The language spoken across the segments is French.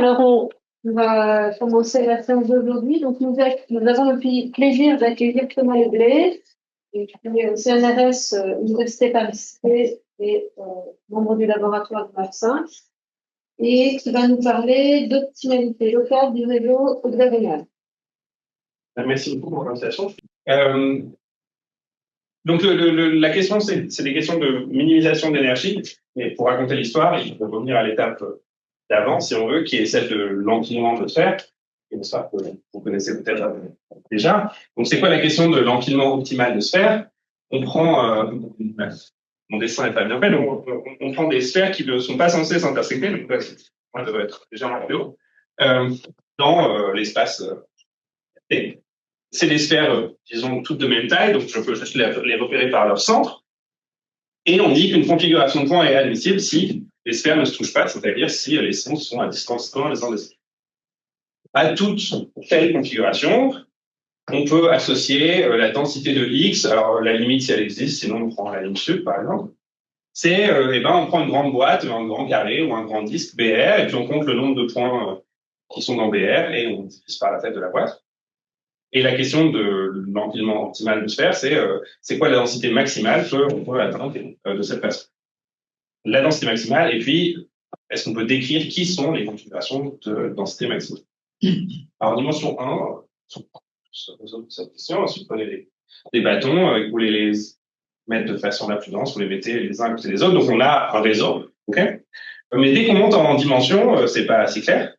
Alors, on va commencer la séance d'aujourd'hui. Donc, nous avons le plaisir d'accueillir Thomas Leblay, qui est au CNRS, Université Paris-Saclay et membre du laboratoire de vaccins, et qui va nous parler d'optimalité locale du réseau hexagonal. Merci beaucoup pour l'invitation. Donc, la question, c'est des questions de minimisation d'énergie. Mais pour raconter l'histoire, il faut revenir à l'étape d'avant, si on veut, qui est celle de l'empilement de sphères. Et ça, vous connaissez peut-être déjà. Donc, c'est quoi la question de l'empilement optimal de sphères? On prend, mon dessin n'est pas bien fait, donc on prend des sphères qui ne sont pas censées s'intersecter, donc ça devrait être légèrement plus haut, dans l'espace T. C'est des sphères, disons, toutes de même taille, donc je peux juste les repérer par leur centre. Et on dit qu'une configuration de point est admissible si les sphères ne se touchent pas, c'est-à-dire si les centres sont à distance 1 les uns des autres. À toute telle configuration, on peut associer la densité de X, alors la limite si elle existe, sinon on prend la ligne sud par exemple, c'est, on prend une grande boîte, un grand carré ou un grand disque BR, et puis on compte le nombre de points qui sont dans BR, et on divise par la taille de la boîte. Et la question de l'empilement optimal de sphère, c'est quoi la densité maximale qu'on peut atteindre de cette façon. La densité maximale, et puis, est-ce qu'on peut décrire qui sont les configurations de densité maximale? Alors, dimension 1, cette question, ensuite, vous prenez des bâtons, vous voulez les mettre de façon la plus dense, vous les mettez les uns à côté des autres, donc on a un réseau, ok? Mais dès qu'on monte en dimension, c'est pas si clair.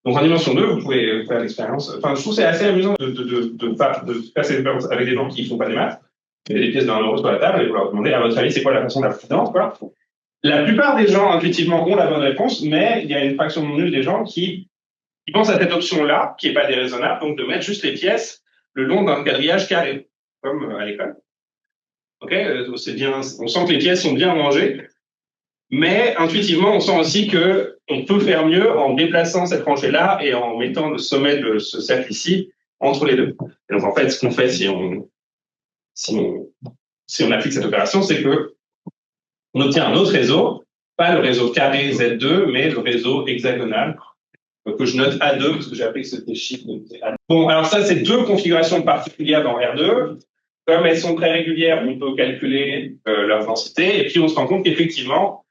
Donc, en dimension 2, vous pouvez faire l'expérience. Enfin, je trouve que c'est assez amusant de faire cette expérience avec des gens qui ne font pas des maths. Il y a des pièces d'1 € sur la table et vous leur demandez, à votre avis, c'est quoi la façon la plus dense, quoi. La plupart des gens, intuitivement, ont la bonne réponse, mais il y a une fraction non nulle des gens qui pensent à cette option-là, qui n'est pas déraisonnable, donc de mettre juste les pièces le long d'un quadrillage carré, comme à l'école. Ok, c'est bien, on sent que les pièces sont bien rangées. Mais intuitivement, on sent aussi que on peut faire mieux en déplaçant cette rangée-là et en mettant le sommet de ce cercle ici entre les deux. Et donc en fait, ce qu'on fait si on applique cette opération, c'est que on obtient un autre réseau, pas le réseau carré Z2, mais le réseau hexagonal que je note A2 parce que j'ai appris que c'était chiffre. Bon, alors ça, c'est deux configurations particulières dans R2. Comme elles sont très régulières, on peut calculer leur densité et puis on se rend compte qu'effectivement,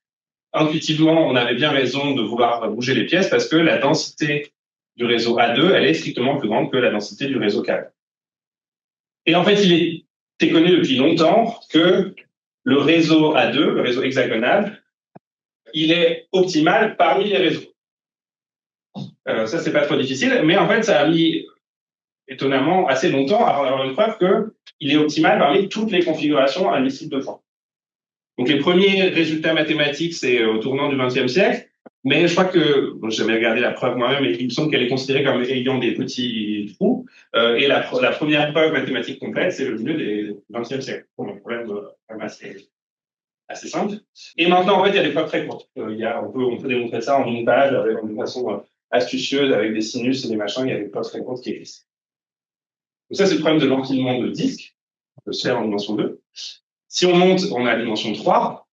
intuitivement, on avait bien raison de vouloir bouger les pièces parce que la densité du réseau A2, elle est strictement plus grande que la densité du réseau carré. Et en fait, il est connu depuis longtemps que le réseau A2, le réseau hexagonal, il est optimal parmi les réseaux. Ça, c'est pas trop difficile, mais en fait, ça a mis étonnamment assez longtemps avant d'avoir une preuve qu'il est optimal parmi toutes les configurations admissibles de points. Donc, les premiers résultats mathématiques, c'est au tournant du XXe siècle. Mais je crois que, j'ai jamais regardé la preuve moi-même, mais il me semble qu'elle est considérée comme ayant des petits trous. Et la première preuve mathématique complète, c'est le milieu du XXe siècle. Bon, un problème quand même assez simple. Et maintenant, en fait, il y a des preuves très courtes. On peut démontrer ça en une page, de façon astucieuse, avec des sinus et des machins. Il y a des preuves très courtes qui existent. Donc ça, c'est le problème de l'empilement de disques, de sphère en dimension 2. Si on monte, on a la dimension 3.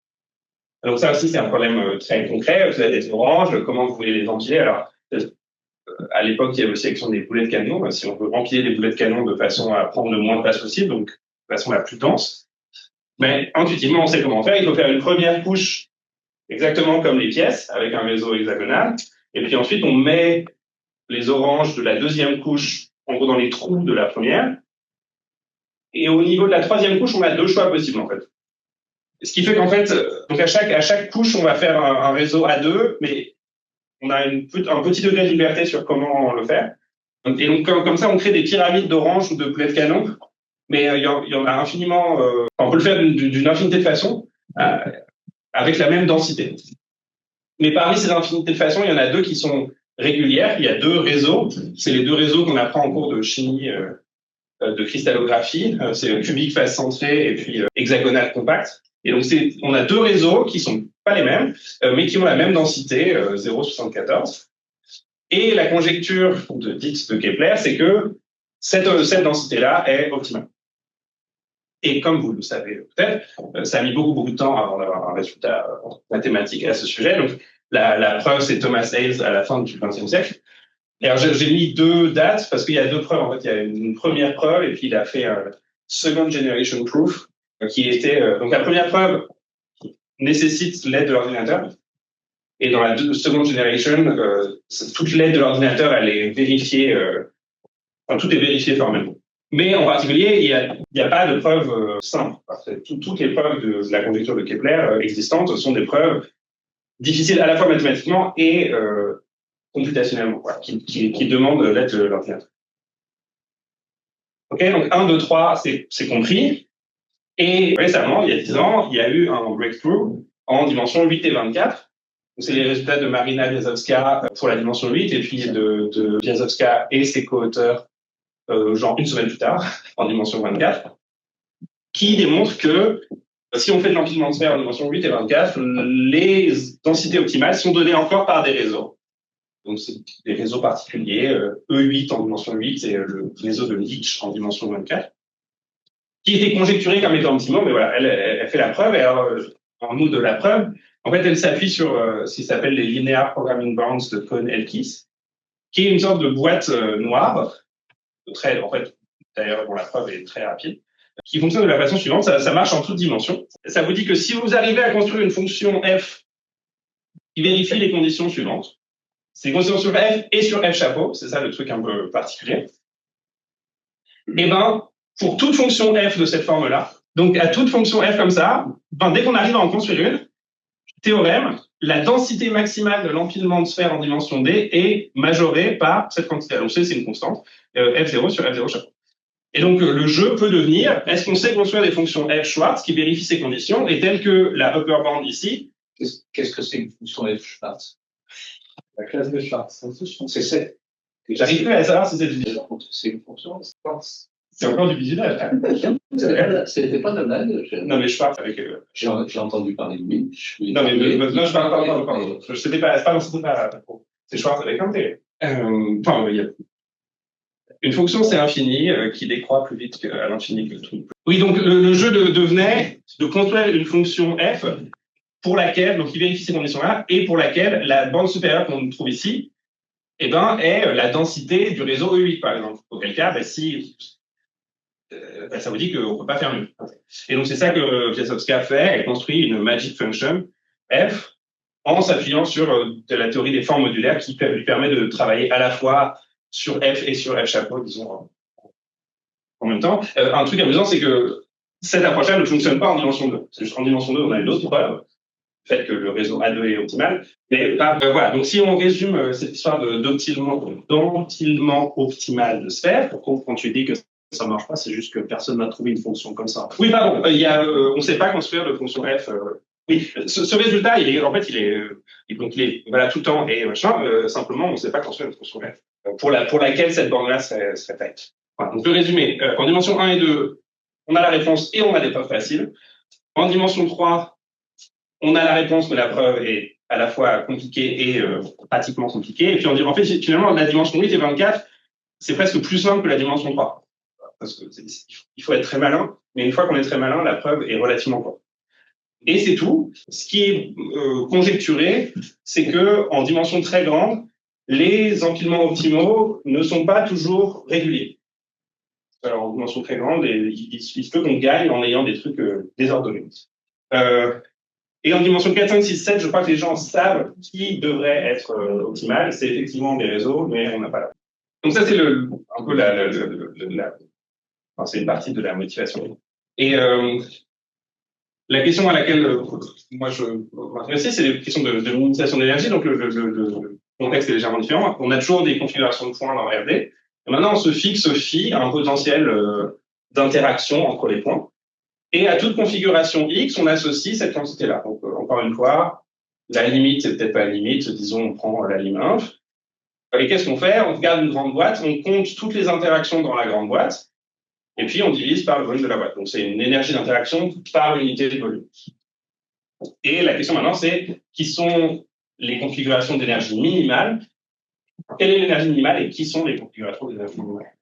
Donc ça aussi, c'est un problème très concret. Vous avez des oranges, comment vous voulez les empiler? Alors, à l'époque, il y avait aussi la question des boulets de canon. Si on veut empiler les boulets de canon de façon à prendre le moins de place possible, donc de façon la plus dense. Mais intuitivement, on sait comment faire. Il faut faire une première couche exactement comme les pièces, avec un réseau hexagonal. Et puis ensuite, on met les oranges de la deuxième couche, en gros, dans les trous de la première. Et au niveau de la troisième couche, on a deux choix possibles, en fait. Ce qui fait qu'en fait, donc à chaque couche, on va faire un réseau A2, mais on a un petit degré de liberté sur comment le faire. Et donc, comme ça, on crée des pyramides d'orange ou de boulets de canon, mais il y en a infiniment. On peut le faire d'une infinité de façons, avec la même densité. Mais parmi ces infinités de façons, il y en a deux qui sont régulières. Il y a deux réseaux. C'est les deux réseaux qu'on apprend en cours de chimie de cristallographie. C'est cubique face centrée et puis hexagonal compact. Et donc, on a deux réseaux qui sont pas les mêmes, mais qui ont la même densité, 0,74. Et la conjecture dite de Kepler, c'est que cette densité-là est optimale. Et comme vous le savez peut-être, ça a mis beaucoup de temps avant d'avoir un résultat mathématique à ce sujet. Donc, La preuve, c'est Thomas Hales à la fin du XXe siècle. Et alors, j'ai mis 2 dates parce qu'il y a 2 preuves. En fait, il y a une première preuve et puis il a fait un second generation proof qui était donc la première preuve nécessite l'aide de l'ordinateur. Et dans la second generation, toute l'aide de l'ordinateur, elle est vérifiée, enfin, tout est vérifié formellement. Mais en particulier, il n'y a pas de preuves simples. Toutes les preuves de la conjecture de Kepler existantes sont des preuves difficiles à la fois mathématiquement et computationnellement, qui demandent l'aide de l'ordinateur. Ok, donc 1, 2, 3, c'est compris. Et récemment, il y a 10 ans, il y a eu un breakthrough en dimension 8 et 24. C'est les résultats de Marina Biazowska pour la dimension 8 et puis de Biazowska et ses co-auteurs genre une semaine plus tard, en dimension 24, qui démontrent que si on fait de l'empilement de sphères en dimension 8 et 24, les densités optimales sont données encore par des réseaux. Donc, c'est des réseaux particuliers, E8 en dimension 8 et le réseau de Leach en dimension 24, qui étaient conjecturés comme étant optimaux, mais voilà, elle fait la preuve, et alors, en outre de la preuve, en fait, elle s'appuie sur ce qui s'appelle les Linear Programming Bounds de Cohn-Elkis, qui est une sorte de boîte noire, en fait, d'ailleurs, bon, la preuve est très rapide, qui fonctionne de la façon suivante, ça marche en toutes dimensions. Ça vous dit que si vous arrivez à construire une fonction f qui vérifie les conditions suivantes, c'est conditions sur f et sur f chapeau, c'est ça le truc un peu particulier, et ben, pour toute fonction f de cette forme-là, donc à toute fonction f comme ça, ben, dès qu'on arrive à en construire une, théorème, la densité maximale de l'empilement de sphères en dimension d est majorée par cette quantité. Donc, c'est une constante, f0 sur f0 chapeau. Et donc, le jeu peut devenir, est-ce qu'on sait construire des fonctions f Schwartz qui vérifient ces conditions, et telle que la upper bound ici. Qu'est-ce que c'est une fonction f Schwartz? La classe de Schwartz. C'est cette. J'arrive plus à savoir si c'est une fonction Schwartz. C'est encore du visuel. C'était pas de blague. Non, mais Schwartz avec. J'ai entendu parler de lui. Non, mais non, je parle pardon. C'était pas, c'est Schwartz avec un T. Enfin, une fonction, c'est infini, qui décroît plus vite qu'à l'infini que le truc. Oui, donc le jeu devenait de construire une fonction f pour laquelle, donc qui vérifie ces conditions-là, et pour laquelle la bande supérieure qu'on trouve ici, eh ben, est la densité du réseau E8, par exemple. Auquel cas, ben, si ça vous dit qu'on ne peut pas faire mieux. Et donc, c'est ça que Biazowska fait. Elle construit une magic function f en s'appuyant sur de la théorie des formes modulaires qui lui permet de travailler à la fois sur f et sur f chapeau, disons, en même temps. Un truc amusant, c'est que cette approche-là ne fonctionne pas en dimension 2. C'est juste en dimension 2, on a une autre preuve, le fait que le réseau A2 est optimal. Mais voilà, donc si on résume cette histoire d'empilement optimal de sphères, quand tu dis que ça marche pas, c'est juste que personne n'a trouvé une fonction comme ça. Oui, pardon, on ne sait pas construire de fonction f. Oui, ce résultat, il est voilà tout le temps et machin. Simplement, on ne sait pas construire une fonction f pour laquelle cette borne-là serait faite. Voilà, donc le résumé, en dimension 1 et 2, on a la réponse et on a des preuves faciles. En dimension 3, on a la réponse, mais la preuve est à la fois compliquée et pratiquement compliquée. Et puis en fait, finalement, la dimension 8 et 24, c'est presque plus simple que la dimension 3. Parce qu'il faut être très malin, mais une fois qu'on est très malin, la preuve est relativement courte. Et c'est tout. Ce qui est conjecturé, c'est que en dimension très grande, les empilements optimaux ne sont pas toujours réguliers. Alors, en dimension très grande, il se peut qu'on gagne en ayant des trucs désordonnés. Et en dimension 4, 5, 6, 7, je crois que les gens savent qui devrait être optimal. C'est effectivement des réseaux, mais on n'a pas la. Donc ça, c'est un peu c'est une partie de la motivation. Et la question à laquelle moi je m'intéresse, c'est les questions de minimisation d'énergie. Donc le contexte est légèrement différent. On a toujours des configurations de points dans RD. Et maintenant, on se fie à un potentiel d'interaction entre les points. Et à toute configuration X, on associe cette quantité-là. Donc encore une fois, la limite, c'est peut-être pas la limite. Disons, on prend la lim inf. Et qu'est-ce qu'on fait? On regarde une grande boîte, on compte toutes les interactions dans la grande boîte. Et puis, on divise par le volume de la boîte. Donc, c'est une énergie d'interaction par unité de volume. Et la question maintenant, c'est qui sont les configurations d'énergie minimale? Quelle est l'énergie minimale et qui sont les configurations d'énergie minimale?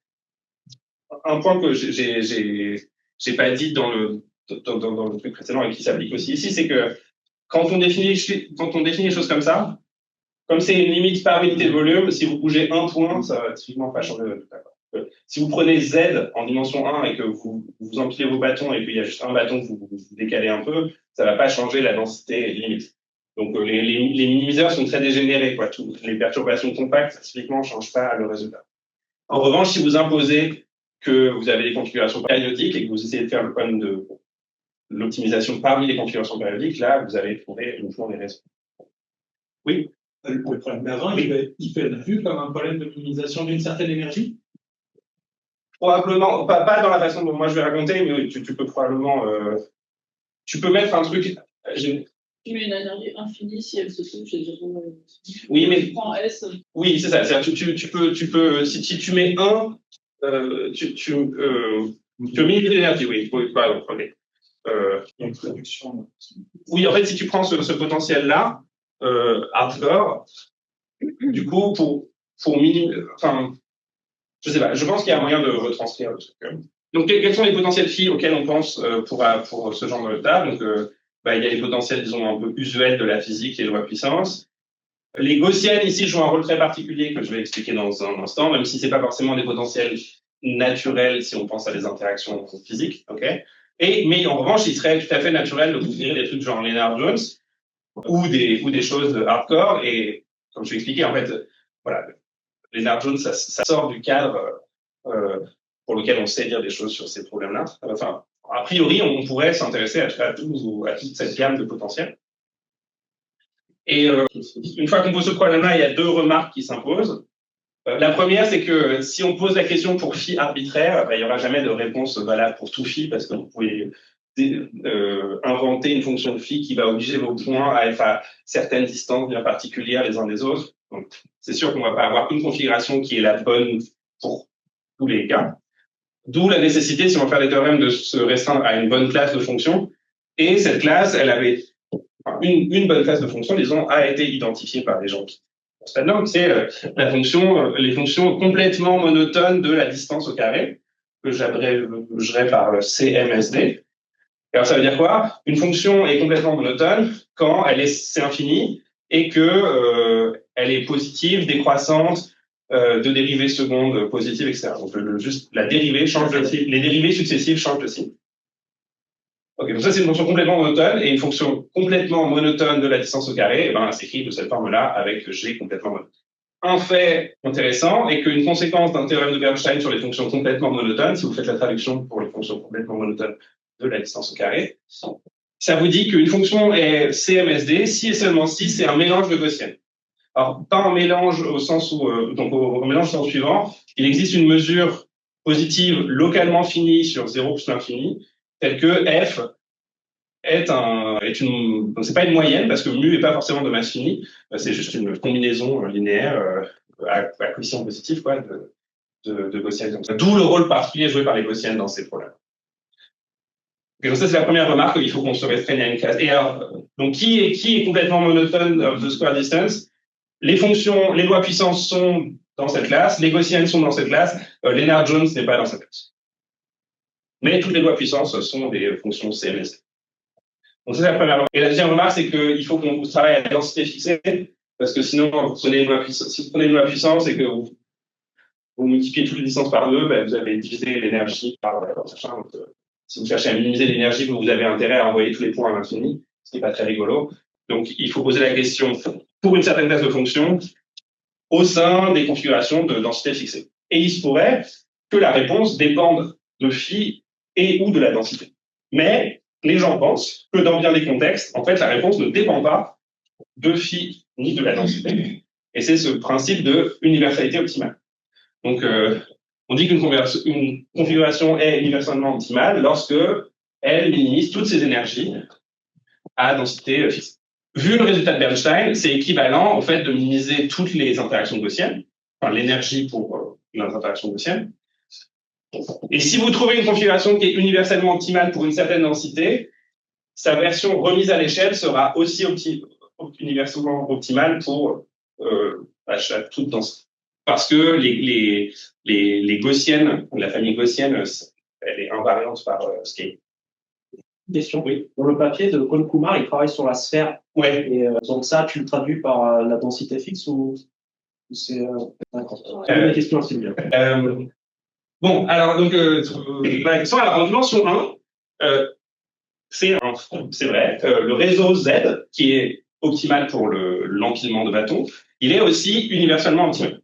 Un point que j'ai pas dit dans le truc précédent et qui s'applique aussi ici, c'est que quand on définit les choses comme ça, comme c'est une limite par unité de volume, si vous bougez un point, ça va typiquement pas changer le résultat. Si vous prenez Z en dimension 1 et que vous empilez vos bâtons et qu'il y a juste un bâton que vous décalez un peu, ça va pas changer la densité limite. Donc les minimiseurs sont très dégénérés, quoi. Les perturbations compactes, typiquement, ne changent pas le résultat. En revanche, si vous imposez que vous avez des configurations périodiques et que vous essayez de faire le problème de l'optimisation parmi les configurations périodiques, là, vous allez trouver uniquement des raisons. Oui. Le problème d'avant, il peut être vu comme un problème d'optimisation d'une certaine énergie? Probablement, pas dans la façon dont moi je vais raconter, mais tu peux probablement... tu peux mettre un truc... Tu mets une énergie infinie si elle se trouve chez zéro. Oui, mais... Prends S. Oui, c'est ça. Tu peux, si tu mets 1, tu minimises l'énergie, oui. Pardon, ok. Il y a une réduction. Oui, en fait, si tu prends ce potentiel-là, hardcore, du coup, pour minimiser... Enfin, je sais pas, je pense qu'il y a un moyen de retranscrire le truc. Donc, quels sont les potentiels phi auxquels on pense pour ce genre de table? Donc, il y a les potentiels, disons, un peu usuels de la physique et de lois de puissance. Les gaussiennes, ici, jouent un rôle très particulier que je vais expliquer dans un instant, même si c'est pas forcément des potentiels naturels si on pense à des interactions physiques, ok? Mais en revanche, il serait tout à fait naturel de considérer des trucs genre Lennard-Jones ou des choses hardcore. Et comme je vais expliquer, en fait, voilà, Lennard-Jones, ça sort du cadre pour lequel on sait dire des choses sur ces problèmes-là. Enfin, a priori, on pourrait s'intéresser à toute cette gamme de potentiels. Et une fois qu'on pose ce problème-là, il y a deux remarques qui s'imposent. La première, c'est que si on pose la question pour phi arbitraire, il n'y aura jamais de réponse valable pour tout phi, parce que vous pouvez inventer une fonction de phi qui va obliger vos points à être à certaines distances bien particulières les uns des autres. Donc, c'est sûr qu'on ne va pas avoir une configuration qui est la bonne pour tous les cas. D'où la nécessité, si on veut faire des théorèmes, de se restreindre à une bonne classe de fonctions. Et cette classe, elle avait une bonne classe de fonctions, disons, a été identifiée par les gens qui donc c'est les fonctions complètement monotones de la distance au carré, que j'abrégerai par CMSD. Alors ça veut dire quoi? Une fonction est complètement monotone quand c'est infini et que elle est positive, décroissante, de dérivées secondes positives, etc. Donc juste la dérivée change de signe, les dérivées successives changent de signe. Ok, donc ça c'est une fonction complètement monotone, et une fonction complètement monotone de la distance au carré, s'écrit de cette forme-là avec G complètement monotone. Un fait intéressant est qu'une conséquence d'un théorème de Bernstein sur les fonctions complètement monotones, si vous faites la traduction pour les fonctions complètement monotones de la distance au carré, ça vous dit qu'une fonction est CMSD si et seulement si c'est un mélange de gaussiennes. Alors, pas un mélange au sens où, donc au mélange au sens suivant, il existe une mesure positive localement finie sur 0 plus l'infini, telle que f donc c'est pas une moyenne parce que mu est pas forcément de masse finie, c'est juste une combinaison linéaire à coefficient positif quoi de gaussiennes comme ça. D'où le rôle particulier joué par les gaussiennes dans ces problèmes. Et donc ça c'est la première remarque, il faut qu'on se restreigne à une classe. Et alors donc qui est complètement monotone of the square distance? Les fonctions, les lois puissance sont dans cette classe, les gaussiennes sont dans cette classe, Lennard-Jones n'est pas dans cette classe. Mais toutes les lois puissance sont des fonctions CMSD. Donc ça, c'est la première remarque. Et la deuxième remarque, c'est qu'il faut qu'on travaille à la densité fixée, parce que sinon, si vous prenez une loi puissance et que vous multipliez toutes les distances par 2, vous avez divisé l'énergie par machin. Donc, si vous cherchez à minimiser l'énergie, vous avez intérêt à envoyer tous les points à l'infini, ce qui n'est pas très rigolo. Donc, il faut poser la question pour une certaine classe de fonctions au sein des configurations de densité fixée. Et il se pourrait que la réponse dépende de phi et ou de la densité. Mais les gens pensent que dans bien des contextes, en fait, la réponse ne dépend pas de phi ni de la densité. Et c'est ce principe de universalité optimale. Donc, on dit qu'une configuration est universellement optimale lorsque elle minimise toutes ses énergies à densité fixe. Vu le résultat de Bernstein, c'est équivalent au fait de minimiser toutes les interactions gaussiennes, enfin l'énergie pour les interactions gaussiennes. Et si vous trouvez une configuration qui est universellement optimale pour une certaine densité, sa version remise à l'échelle sera aussi universellement optimale pour à toute densité. Parce que les gaussiennes, la famille gaussienne, elle est invariante par scale. Question. Oui. Dans le papier de Paul Kumar, il travaille sur la sphère. Ouais. Et donc ça, tu le traduis par la densité fixe ou c'est d'accord. Une question assez bien. Bon, alors donc la question, alors, en dimension 1, c'est vrai, le réseau Z, qui est optimal pour l'empilement de bâtons, il est aussi universellement optimal.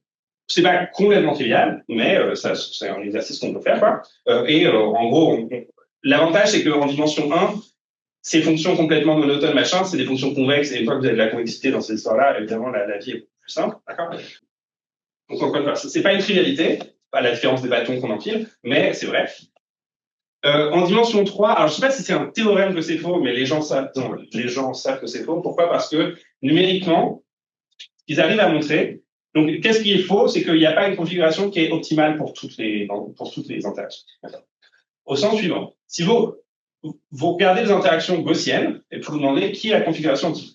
C'est pas complètement trivial, mais ça, c'est un exercice qu'on peut faire, quoi. En gros, l'avantage, c'est qu'en dimension 1, ces fonctions complètement monotones, machin, c'est des fonctions convexes, et une fois que vous avez de la convexité dans cette histoire-là, évidemment, la vie est plus simple, d'accord? Donc, encore une fois, c'est pas une trivialité, à la différence des bâtons qu'on empile, mais c'est vrai. En dimension 3, alors je sais pas si c'est un théorème que c'est faux, mais les gens savent que c'est faux. Pourquoi? Parce que numériquement, ils arrivent à montrer. Donc, qu'est-ce qui est faux? C'est qu'il n'y a pas une configuration qui est optimale pour toutes les interactions. Au sens suivant, si vous regardez les interactions gaussiennes et vous vous demandez qui est la configuration optimale.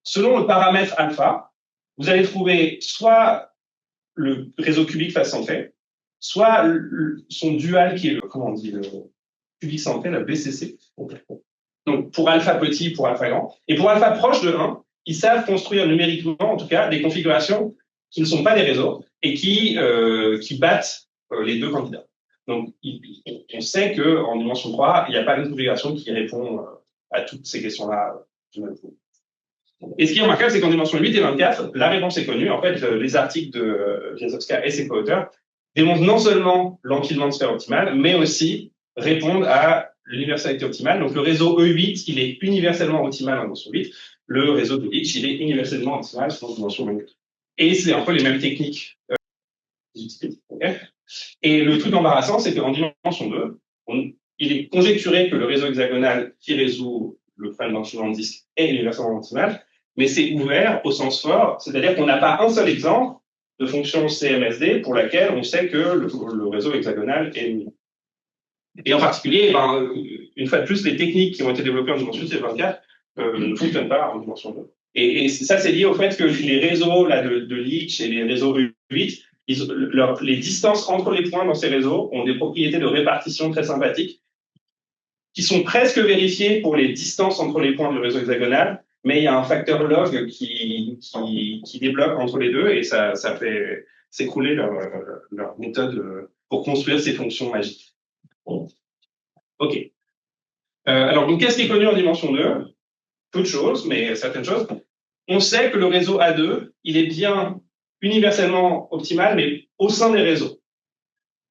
Selon le paramètre alpha, vous allez trouver soit le réseau cubique face centré, soit son dual qui est le cubique centré, la BCC. Donc, pour alpha petit, pour alpha grand. Et pour alpha proche de 1, ils savent construire numériquement, en tout cas, des configurations qui ne sont pas des réseaux et qui battent les deux candidats. Donc, on sait qu'en dimension 3, il n'y a pas une configuration qui répond à toutes ces questions-là du même coup. Et ce qui est remarquable, c'est qu'en dimension 8 et 24, la réponse est connue. En fait, les articles de Wiazowska et ses co-auteurs démontrent non seulement l'empilement de sphère optimale, mais aussi répondent à l'universalité optimale. Donc, le réseau E8, il est universellement optimal en dimension 8. Le réseau de Hitch, il est universellement optimal en dimension 28. Et c'est un peu les mêmes techniques qu'ils utilisent. Okay. Et le truc embarrassant, c'est qu'en dimension 2, il est conjecturé que le réseau hexagonal qui résout le problème d'enchaînement de disque est universellement optimal, mais c'est ouvert au sens fort, c'est-à-dire qu'on n'a pas un seul exemple de fonction CMSD pour laquelle on sait que le réseau hexagonal est unique. Et en particulier, une fois de plus, les techniques qui ont été développées en dimension 24 ne fonctionnent pas en dimension 2. Et ça, c'est lié au fait que les réseaux là, de Leach et les réseaux U8, les distances entre les points dans ces réseaux ont des propriétés de répartition très sympathiques qui sont presque vérifiées pour les distances entre les points du réseau hexagonal, mais il y a un facteur log qui débloque entre les deux et ça fait s'écrouler leur méthode pour construire ces fonctions magiques. Bon. OK. Alors, donc, qu'est-ce qui est connu en dimension 2? Peu de choses, mais certaines choses. On sait que le réseau A2, il est bien universellement optimal, mais au sein des réseaux.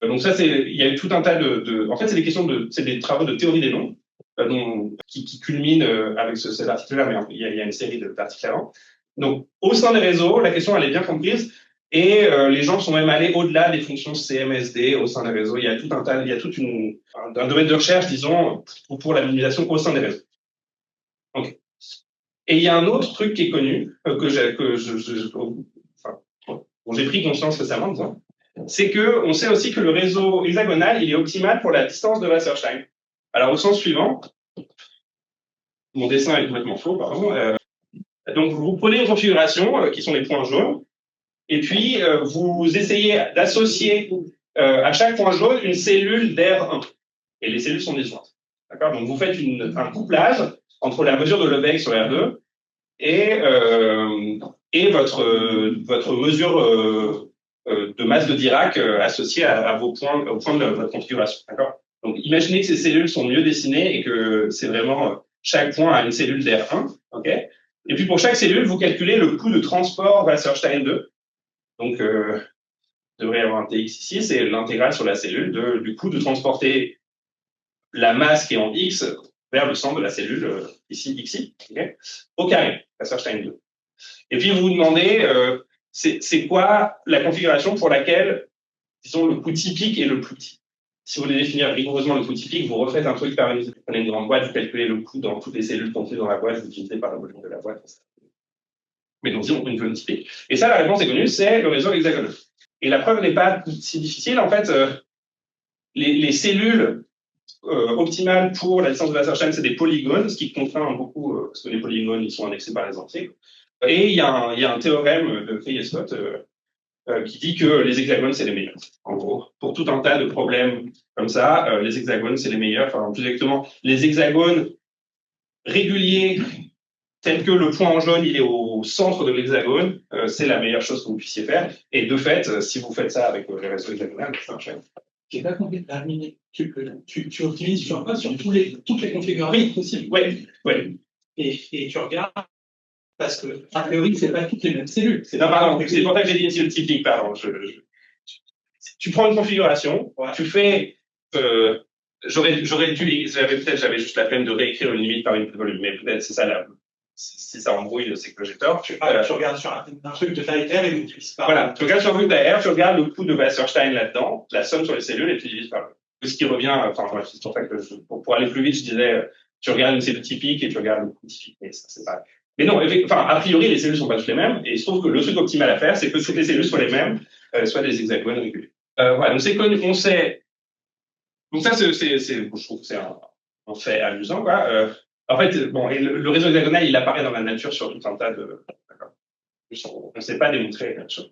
Donc ça, il y a eu tout un tas en fait, c'est des travaux de théorie des nombres qui culminent avec cet article-là, mais il y a une série d'articles avant. Donc, au sein des réseaux, la question, elle est bien comprise, et les gens sont même allés au-delà des fonctions CMSD au sein des réseaux. Il y a tout un domaine de recherche, disons, pour la minimisation au sein des réseaux. Okay. Et il y a un autre truc qui est connu, dont j'ai pris conscience récemment, disons, c'est que on sait aussi que le réseau hexagonal, il est optimal pour la distance de Wasserstein. Alors, au sens suivant, mon dessin est complètement faux, pardon. Donc, vous prenez une configuration qui sont les points jaunes, et puis vous essayez d'associer à chaque point jaune une cellule d'R1. Et les cellules sont disjointes. D'accord? Donc, vous faites un couplage entre la mesure de Lebesgue sur R2 et votre mesure de masse de Dirac associée aux points de votre configuration. D'accord? Donc, imaginez que ces cellules sont mieux dessinées et que c'est vraiment chaque point a une cellule d'R1. Okay? Et puis, pour chaque cellule, vous calculez le coût de transport Wasserstein 2. Donc, il devrait y avoir un Tx ici, c'est l'intégrale sur la cellule du coût de transporter la masse qui est en X vers le centre de la cellule, ici, xi, okay, au carré, Wasserstein 2. Et puis, vous vous demandez, c'est quoi la configuration pour laquelle, disons, le coût typique est le plus petit. Si vous voulez définir rigoureusement le coût typique, vous refaites un truc par vous prenez une grande boîte, vous calculez le coût dans toutes les cellules contenues dans la boîte, vous divisez par le volume de la boîte. Mais donc, disons, une zone typique. Et ça, la réponse est connue, c'est le réseau hexagonal. Et la preuve n'est pas si difficile. En fait, les cellules optimales pour la distance de Wasserstein, c'est des polygones, ce qui contraint beaucoup, parce que les polygones, ils sont indexés par les entiers. Et il y a un théorème de Frey et Scott qui dit que les hexagones, c'est les meilleurs. En gros, pour tout un tas de problèmes comme ça, les hexagones, c'est les meilleurs. Enfin, plus exactement, les hexagones réguliers tel que le point en jaune, il est au centre de l'hexagone, c'est la meilleure chose que vous puissiez faire. Et de fait, si vous faites ça avec les réseaux hexagonales, ça marche. J'ai pas compris. Tu optimises sur quoi? Sur toutes les configurations possibles. Oui. Et tu regardes, parce que, a priori, c'est pas toutes les mêmes cellules. Non, pardon, c'est pour ça que j'ai dit une cellule typique, pardon. Tu prends une configuration, tu fais. J'avais juste la peine de réécrire une limite par une volume, mais peut-être c'est ça là. Si ça embrouille, c'est que j'ai tort. Tu regardes sur un truc de taille R et tu utilises pas. Voilà, tu regardes sur un truc de taille R, tu regardes le coût de Wasserstein là-dedans, la somme sur les cellules, et tu divises par ce qui revient. Enfin, c'est pour ça que pour aller plus vite, je disais, tu regardes une cellule typique et tu regardes le coût typique. Mais ça, c'est pas. Mais non, a priori, les cellules sont pas toutes les mêmes, et il se trouve que le truc optimal à faire, c'est que toutes les cellules soient les mêmes, soit des hexagones réguliers. Voilà, donc c'est connu, on sait. Donc ça, je trouve que c'est un fait amusant, quoi. En fait, bon, et le réseau hexagonal, il apparaît dans la nature sur tout un tas de. D'accord. On ne sait pas démontrer la chose.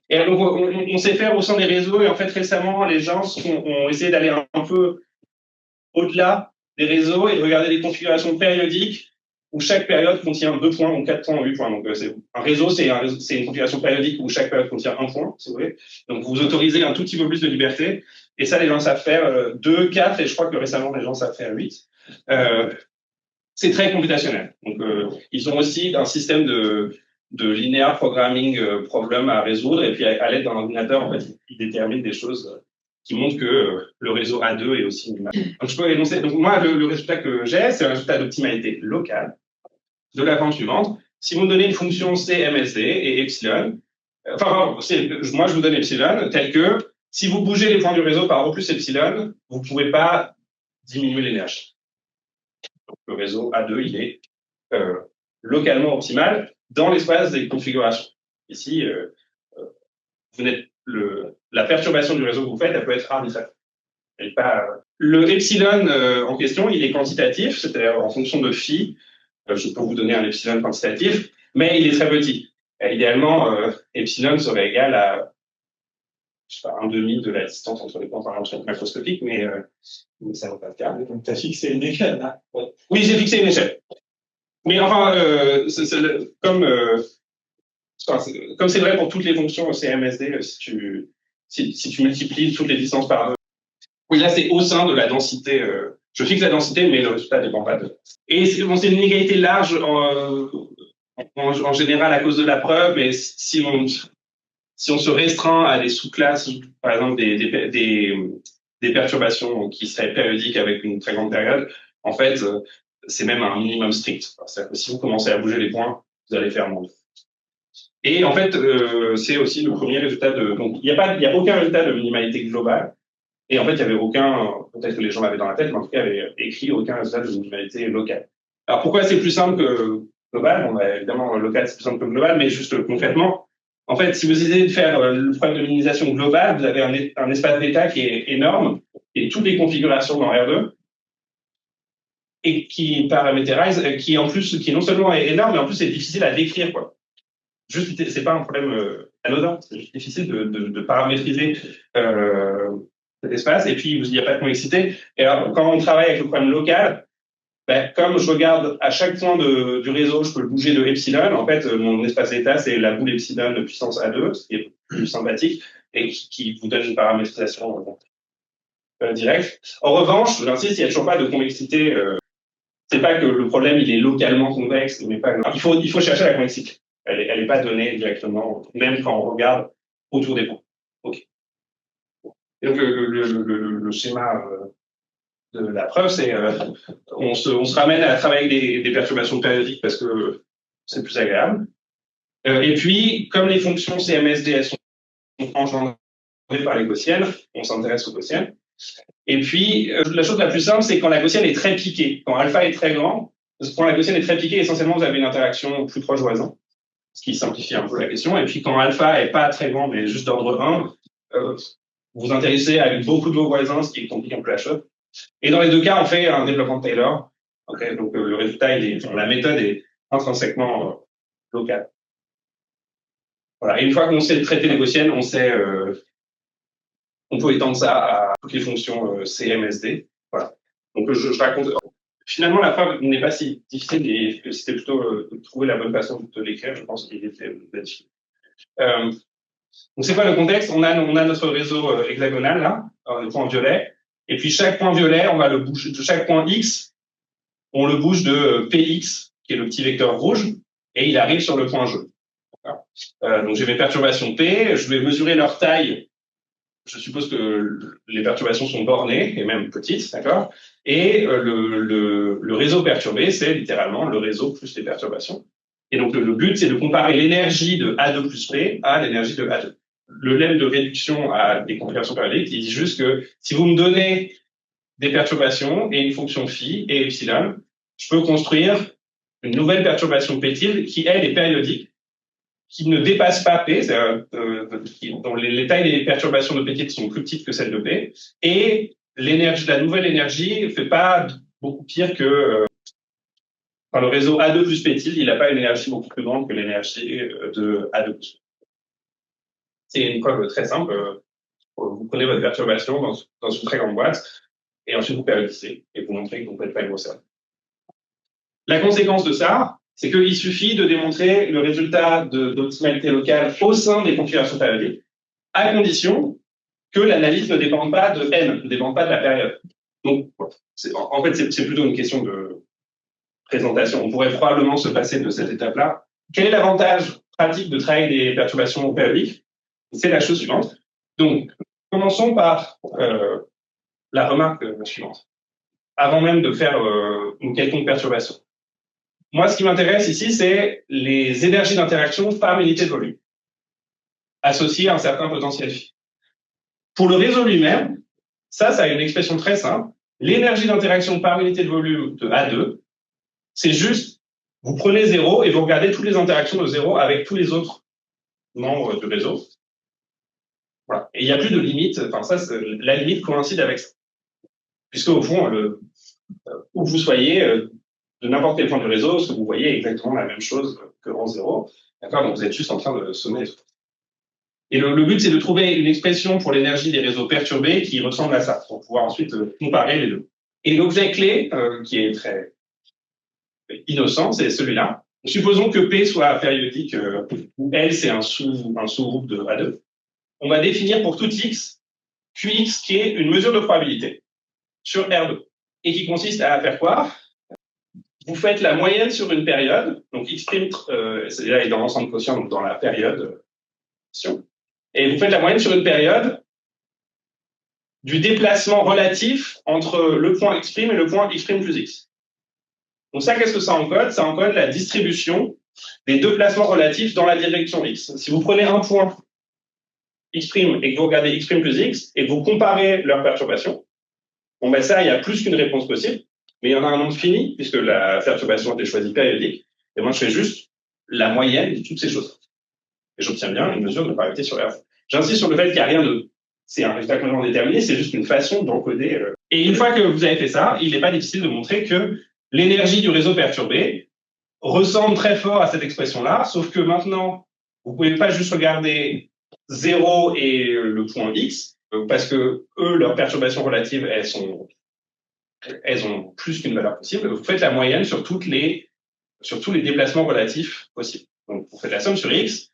Et donc, on sait faire au sein des réseaux, et en fait, récemment, les gens ont essayé d'aller un peu au-delà des réseaux et de regarder des configurations périodiques où chaque période contient 2 points, ou 4 points, ou 8 points. Donc, un réseau, c'est une configuration périodique où chaque période contient 1 point, si vous voulez. Donc, vous autorisez un tout petit peu plus de liberté. Et ça, les gens savent faire 2, 4, et je crois que récemment, les gens savent faire 8. C'est très computationnel. Donc, ils ont aussi un système de linear programming problem à résoudre, et puis à l'aide d'un ordinateur, en fait, ils déterminent des choses qui montrent que le réseau A2 est aussi minimal. Donc, je peux énoncer. Donc, moi, le résultat que j'ai, c'est un résultat d'optimalité locale de la forme suivante. Si vous me donnez une fonction CMSD et epsilon, moi, je vous donne epsilon tel que si vous bougez les points du réseau par O plus epsilon, vous ne pouvez pas diminuer l'énergie. Donc, le réseau A2, il est localement optimal dans l'espace des configurations. Ici, la perturbation du réseau que vous faites, elle peut être arbitraire. Le epsilon en question, il est quantitatif, c'est-à-dire en fonction de phi. Je peux vous donner un epsilon quantitatif, mais il est très petit. Idéalement, epsilon serait égal à, je sais pas, 1/2 de la distance entre les points par exemple macroscopique, mais ça ne va pas le cas. Donc, tu as fixé une échelle, là. Oui, j'ai fixé une échelle. Mais enfin, comme c'est vrai pour toutes les fonctions CMSD, si tu multiplies toutes les distances par 2. Oui, là, c'est au sein de la densité. Je fixe la densité, mais le résultat ne dépend pas de. Et c'est une inégalité large en général à cause de la preuve, mais si on se restreint à des sous-classes, par exemple des perturbations qui seraient périodiques avec une très grande période, en fait, c'est même un minimum strict. C'est-à-dire que si vous commencez à bouger les points, vous allez faire moins. Et en fait, c'est aussi le premier résultat de. Donc, il n'y a aucun résultat de minimalité globale. Et en fait, il n'y avait aucun. Peut-être que les gens l'avaient dans la tête, mais en tout cas, il n'y avait écrit aucun résultat de minimalité locale. Alors, pourquoi c'est plus simple que global? Bon, évidemment, local, c'est plus simple que global, mais juste concrètement, en fait, si vous essayez de faire le problème de minimisation globale, vous avez un espace d'état qui est énorme et toutes les configurations dans R2 et qui paramétérise, qui non seulement est énorme, mais en plus est difficile à décrire, quoi. Juste, c'est pas un problème anodin, c'est juste difficile de paramétriser cet espace. Et puis, il n'y a pas de convexité. Et alors, quand on travaille avec le problème local, comme je regarde à chaque point du réseau, je peux le bouger de epsilon. En fait, mon espace d'état, c'est la boule epsilon de puissance A2, ce qui est plus sympathique et qui vous donne une paramétrisation directe. En revanche, j'insiste, il n'y a toujours pas de convexité. C'est pas que le problème il est localement convexe, mais pas. Il faut chercher la convexité. Elle n'est pas donnée directement, même quand on regarde autour des points. Ok. Et donc le schéma de la preuve, c'est on se ramène à travailler avec des perturbations périodiques parce que c'est plus agréable. Et puis, comme les fonctions CMSD elles sont engendrées par les gaussiennes, on s'intéresse aux gaussiennes. Et puis, la chose la plus simple, c'est quand la gaussienne est très piquée. Quand alpha est très grand, quand la gaussienne est très piquée, essentiellement, vous avez une interaction plus proche voisin, ce qui simplifie un peu la question. Et puis, quand alpha est pas très grand, mais juste d'ordre 1, vous vous intéressez avec beaucoup de vos voisins, ce qui complique un peu la chose. Et dans les deux cas, on fait un développement de Taylor. Okay, donc, le résultat, la méthode est intrinsèquement locale. Voilà. Et une fois qu'on sait traiter les gaussiennes, on peut étendre ça à toutes les fonctions CMSD. Voilà. Donc, je raconte. Finalement, la preuve n'est pas si difficile, et c'était plutôt de trouver la bonne façon de l'écrire. Je pense qu'il était difficile. Donc, c'est quoi le contexte? On a notre réseau hexagonal, là, le point violet. Et puis, chaque point violet, on va le bouger, de chaque point X, on le bouge de Px, qui est le petit vecteur rouge, et il arrive sur le point jaune. Donc, j'ai mes perturbations P, je vais mesurer leur taille. Je suppose que les perturbations sont bornées, et même petites, d'accord? Et le réseau perturbé, c'est littéralement le réseau plus les perturbations. Et donc, le but, c'est de comparer l'énergie de A2 plus P à l'énergie de A2. Le lemme de réduction à des configurations périodiques, il dit juste que si vous me donnez des perturbations et une fonction phi et epsilon, je peux construire une nouvelle perturbation P tilde qui, elle, est périodique, qui ne dépasse pas P, dont les tailles des perturbations de P tilde sont plus petites que celles de P, et la nouvelle énergie ne fait pas beaucoup pire que le réseau A2 plus P tilde, il n'a pas une énergie beaucoup plus grande que l'énergie de A2 plus P. C'est une preuve très simple. Vous prenez votre perturbation dans une très grande boîte, et ensuite vous périodisez, et vous montrez que vous ne faites pas une grosse erreur. La conséquence de ça, c'est qu'il suffit de démontrer le résultat d'optimalité locale au sein des configurations périodiques, à condition que l'analyse ne dépende pas de n, ne dépende pas de la période. Donc, en fait, c'est plutôt une question de présentation. On pourrait probablement se passer de cette étape-là. Quel est l'avantage pratique de travailler des perturbations périodiques? C'est la chose suivante. Donc, commençons par la remarque suivante, avant même de faire une quelconque perturbation. Moi, ce qui m'intéresse ici, c'est les énergies d'interaction par unité de volume, associées à un certain potentiel phi. Pour le réseau lui-même, ça a une expression très simple. L'énergie d'interaction par unité de volume de A2, c'est juste, vous prenez 0 et vous regardez toutes les interactions de 0 avec tous les autres membres du réseau. Voilà. Et il n'y a plus de limite. Enfin, la limite coïncide avec ça. Puisque, au fond, où vous soyez, de n'importe quel point du réseau, ce que vous voyez est exactement la même chose que rang 0. D'accord? Donc, vous êtes juste en train de sommer. Et le but, c'est de trouver une expression pour l'énergie des réseaux perturbés qui ressemble à ça, pour pouvoir ensuite comparer les deux. Et l'objet clé, qui est très innocent, c'est celui-là. Supposons que P soit périodique, où L, c'est un sous-groupe de A2. On va définir pour tout X, QX, qui est une mesure de probabilité sur R2. Et qui consiste à faire quoi? Vous faites la moyenne sur une période, donc X', là, est dans l'ensemble quotient, donc dans la période quotient. Et vous faites la moyenne sur une période du déplacement relatif entre le point X' et le point X' plus X. Donc ça, qu'est-ce que ça encode? Ça encode la distribution des deux placements relatifs dans la direction X. Si vous prenez un point X' et que vous regardez X' plus X et que vous comparez leurs perturbations, bon ben ça, il y a plus qu'une réponse possible, mais il y en a un nombre fini, puisque la perturbation a été choisie périodique, et moi je fais juste la moyenne de toutes ces choses. Et j'obtiens bien une mesure de probabilité sur R. J'insiste sur le fait qu'il n'y a rien de... C'est un résultat complètement déterminé, c'est juste une façon d'encoder. Et une fois que vous avez fait ça, il n'est pas difficile de montrer que l'énergie du réseau perturbé ressemble très fort à cette expression-là, sauf que maintenant, vous ne pouvez pas juste regarder 0 et le point X, parce que eux, leurs perturbations relatives, elles ont plus qu'une valeur possible. Vous faites la moyenne sur tous les déplacements relatifs possibles. Donc, vous faites la somme sur X,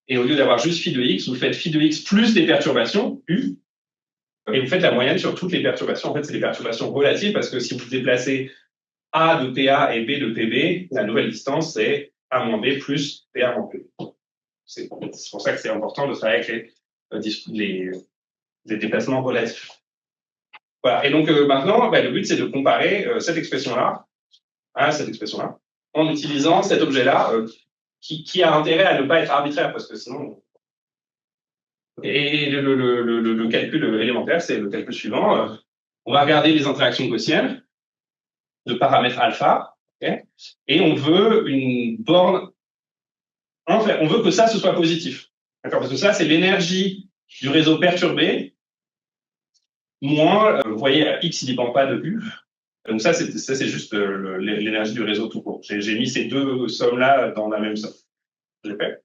et au lieu d'avoir juste phi de X, vous faites phi de X plus des perturbations, U, et vous faites la moyenne sur toutes les perturbations. En fait, c'est des perturbations relatives, parce que si vous déplacez A de PA et B de PB, la nouvelle distance, c'est A moins B plus PA moins PB. C'est pour ça que c'est important de travailler avec les déplacements relatifs. Voilà. Et donc, maintenant, le but, c'est de comparer cette expression-là à cette expression-là, en utilisant cet objet-là, qui a intérêt à ne pas être arbitraire, parce que sinon... Et le calcul élémentaire, c'est le calcul suivant. On va regarder les interactions gaussiennes de paramètres alpha, okay, et on veut une borne... En fait, on veut que ça, ce soit positif. D'accord? Parce que ça, c'est l'énergie du réseau perturbé, moins, vous voyez, X, il ne dépend pas de U. Donc ça, c'est juste l'énergie du réseau tout court. J'ai mis ces deux sommes-là dans la même somme. Je l'ai fait.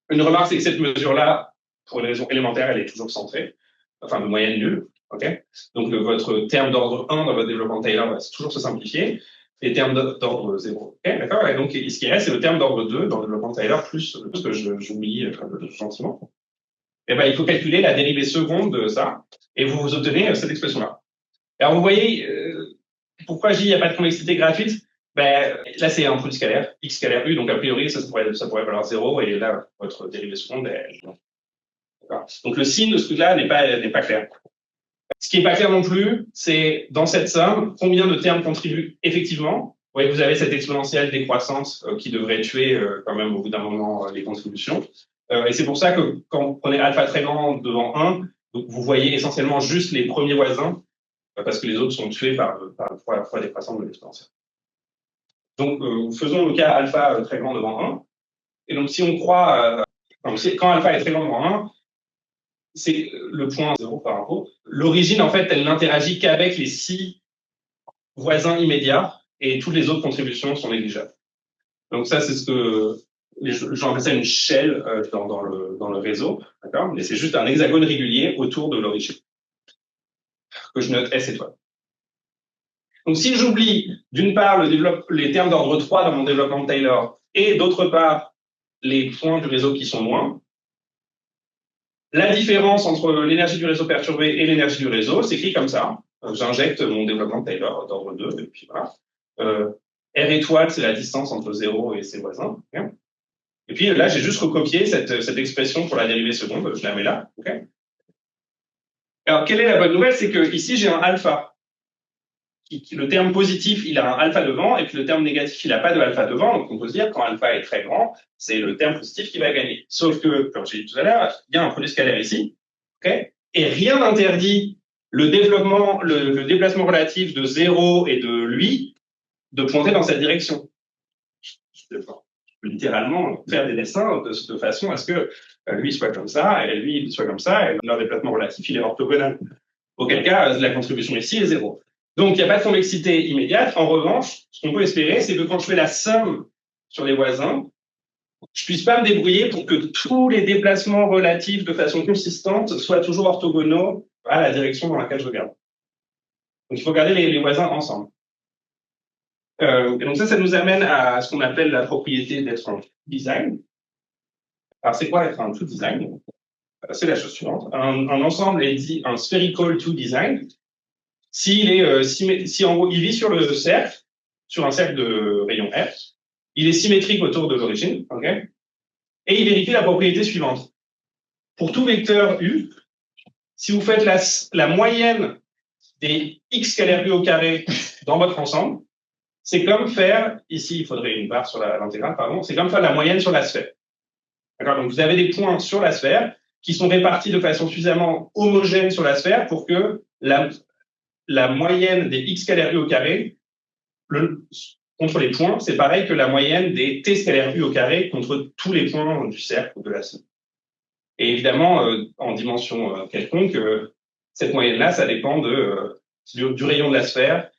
Une remarque, c'est que cette mesure-là, pour une raison élémentaire, elle est toujours centrée, enfin de moyenne nulle. Ok? Donc, votre terme d'ordre 1 dans votre développement de Taylor va toujours se simplifier. Les termes d'ordre 0. Ok, d'accord? Et donc, ce qui reste, c'est le terme d'ordre 2 dans le développement de Taylor, plus ce que j'oublie gentiment. Et ben, il faut calculer la dérivée seconde de ça, et vous obtenez cette expression-là. Alors, vous voyez, pourquoi il n'y a pas de convexité gratuite? Ben, là, c'est un produit scalaire, x scalaire u, donc a priori, ça pourrait valoir 0, et là, votre dérivée seconde est... Donc, le signe de ce truc-là n'est pas clair. Ce qui n'est pas clair non plus, c'est dans cette somme, combien de termes contribuent effectivement. Vous voyez que vous avez cette exponentielle décroissante qui devrait tuer quand même au bout d'un moment les contributions. Et c'est pour ça que quand vous prenez alpha très grand devant 1, vous voyez essentiellement juste les premiers voisins, parce que les autres sont tués par la fois décroissante de l'exponentielle. Donc, faisons le cas alpha très grand devant 1. Et donc, si on croit, quand alpha est très grand devant 1, c'est le point 0 par rapport. L'origine, en fait, elle n'interagit qu'avec les 6 voisins immédiats et toutes les autres contributions sont négligeables. Donc ça, c'est ce que j'appelle ça une shell dans le réseau, d'accord? Mais c'est juste un hexagone régulier autour de l'origine que je note S étoile. Donc si j'oublie d'une part les termes d'ordre 3 dans mon développement de Taylor et d'autre part les points du réseau qui sont loin, la différence entre l'énergie du réseau perturbé et l'énergie du réseau s'écrit comme ça. J'injecte mon développement de Taylor d'ordre 2, et puis voilà. R étoile, c'est la distance entre 0 et ses voisins. Okay. Et puis là, j'ai juste recopié cette expression pour la dérivée seconde. Je la mets là. Okay. Alors, quelle est la bonne nouvelle? C'est que ici, j'ai un alpha. Le terme positif, il a un alpha devant, et puis le terme négatif, il n'a pas de alpha devant. Donc, on peut se dire, quand alpha est très grand, c'est le terme positif qui va gagner. Sauf que, comme j'ai dit tout à l'heure, il y a un produit scalaire ici, okay, et rien n'interdit le déplacement relatif de 0 et de lui de pointer dans cette direction. Je peux littéralement faire des dessins de façon à ce que lui soit comme ça, et lui soit comme ça, et leur déplacement relatif, il est orthogonal. Auquel cas, la contribution ici est 0. Donc, il n'y a pas de convexité immédiate. En revanche, ce qu'on peut espérer, c'est que quand je fais la somme sur les voisins, je puisse pas me débrouiller pour que tous les déplacements relatifs de façon consistante soient toujours orthogonaux à la direction dans laquelle je regarde. Donc, il faut regarder les voisins ensemble. Et donc ça nous amène à ce qu'on appelle la propriété d'être un design. Alors, c'est quoi être un true design? C'est la chose suivante. Un ensemble est dit un spherical true design si en gros il vit sur le cercle, sur un cercle de rayon R, il est symétrique autour de l'origine, okay, et il vérifie la propriété suivante. Pour tout vecteur U, si vous faites la moyenne des x scalaire U au carré dans votre ensemble, c'est comme faire, ici il faudrait une barre sur l'intégrale, pardon, c'est comme faire la moyenne sur la sphère. D'accord? Donc vous avez des points sur la sphère qui sont répartis de façon suffisamment homogène sur la sphère pour que la moyenne des x scalaire U au carré contre les points, c'est pareil que la moyenne des t scalaire U au carré contre tous les points du cercle ou de la sphère. Et évidemment, en dimension quelconque, cette moyenne-là, ça dépend du rayon de la sphère,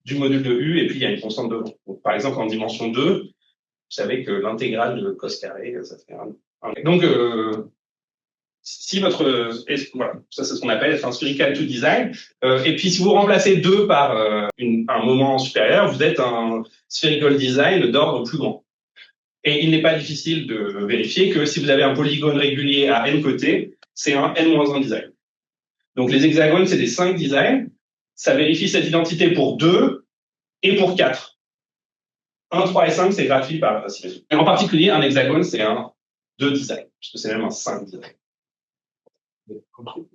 du module de U, et puis il y a une constante devant. Donc, par exemple, en dimension 2, vous savez que l'intégrale de cos carré, ça fait 1. Donc, si votre... voilà, ça c'est ce qu'on appelle un spherical to design. Et puis, si vous remplacez 2 par un moment supérieur, vous êtes un spherical design d'ordre plus grand. Et il n'est pas difficile de vérifier que si vous avez un polygone régulier à n côtés, c'est un n-1 design. Donc, les hexagones, c'est des 5 designs. Ça vérifie cette identité pour 2 et pour 4. 1, 3 et 5, c'est gratuit par symétrie. Et en particulier, un hexagone, c'est un 2 design, puisque c'est même un 5 design.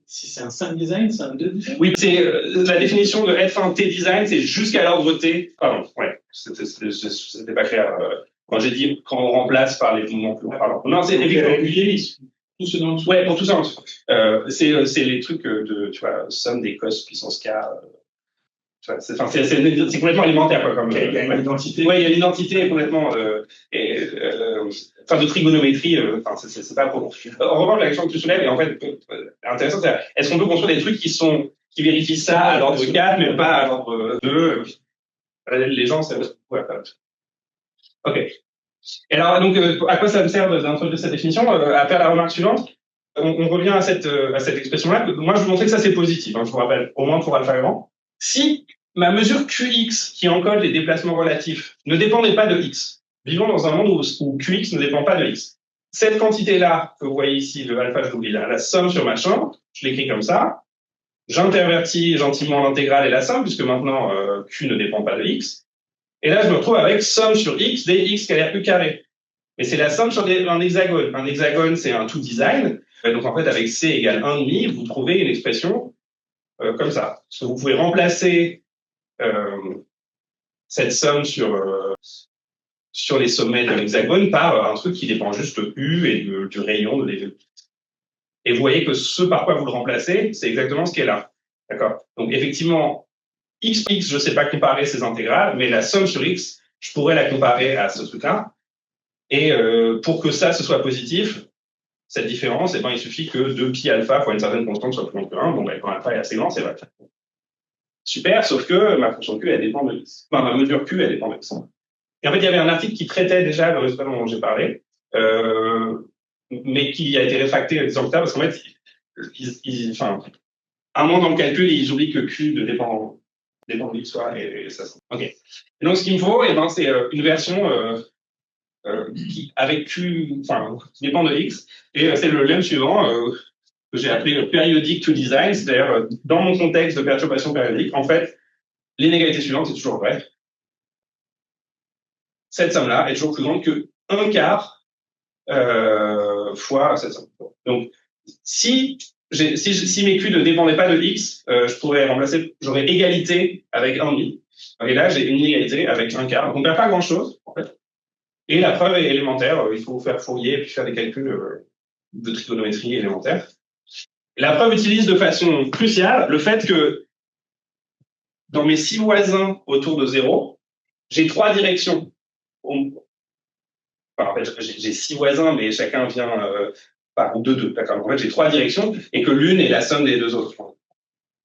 Si c'est un 5 design, c'est un 2 design? Oui, c'est la définition de F1 T design, c'est jusqu'à l'ordre T. Pardon, ouais, c'était pas clair. Quand j'ai dit quand on remplace par les mouvements plus grands. Pardon. Non, c'est régulier. Tout ce dont ouais, pour tout ça. C'est les trucs tu vois, somme des cos puissance K. C'est complètement élémentaire, quoi. Comme, il y a une identité. Ouais, il y a l'identité complètement, de trigonométrie, c'est pas trop. En revanche, la question que tu soulèves est en fait intéressante, c'est est-ce qu'on peut construire des trucs qui vérifient ça à l'ordre 4, mais pas à l'ordre 2? Les gens, c'est, ouais, ok. Et alors, donc, à quoi ça me sert d'introduire cette définition? À faire la remarque suivante. on revient à cette expression-là. Moi, je vous montrais que ça, c'est positif. Hein, je vous rappelle, au moins pour alpha grand. Si ma mesure Qx, qui encode les déplacements relatifs, ne dépendait pas de x, vivons dans un monde où Qx ne dépend pas de x. Cette quantité-là, que vous voyez ici, le alpha, je l'oublie là, la somme sur machin, je l'écris comme ça. J'intervertis gentiment l'intégrale et la somme, puisque maintenant, Q ne dépend pas de x. Et là, je me retrouve avec somme sur x dx carré U carré. Mais c'est la somme sur un hexagone. Un hexagone, c'est un tout design. Donc, en fait, avec C égale 1,5, vous trouvez une expression comme ça. Parce que vous pouvez remplacer cette somme sur les sommets de l'hexagone par un truc qui dépend juste de U et du rayon de l'hexagone. Et vous voyez que ce par quoi vous le remplacez, c'est exactement ce qui est là. D'accord? Donc, effectivement, x, je ne sais pas comparer ces intégrales, mais la somme sur x, je pourrais la comparer à ce truc-là. Et pour que ça, ce soit positif, cette différence, eh ben, il suffit que 2pi alpha fois une certaine constante soit plus grande que 1. Bon, ben, quand alpha est assez grand, c'est vrai. Super, sauf que ma fonction Q, elle dépend de x. Enfin, ma mesure Q, elle dépend de x. Et en fait, il y avait un article qui traitait déjà le résultat dont j'ai parlé, mais qui a été rétracté en disant que ça, parce qu'en fait, enfin, à un moment dans le calcul, ils oublient que Q dépend de x, et ça. OK. Et donc, ce qu'il me faut, eh ben, c'est une version avec Q, enfin, qui dépend de x, et c'est le lemme suivant, que j'ai appelé le periodic to design, c'est-à-dire, dans mon contexte de perturbation périodique, en fait, l'inégalité suivante est toujours vraie. Cette somme-là est toujours plus grande que 1/4 fois cette somme. Donc, si mes Q ne dépendaient pas de x, je pourrais remplacer, j'aurais égalité avec 1,5. Et là, j'ai une inégalité avec 1/4. Donc, on ne perd pas grand-chose, en fait. Et la preuve est élémentaire. Il faut faire Fourier et puis faire des calculs de trigonométrie élémentaire. La preuve utilise de façon cruciale le fait que dans mes 6 voisins autour de 0, j'ai 3 directions. Enfin, en fait, j'ai 6 voisins, mais chacun vient par 2, d'accord. En fait, j'ai 3 directions et que l'une est la somme des 2 autres.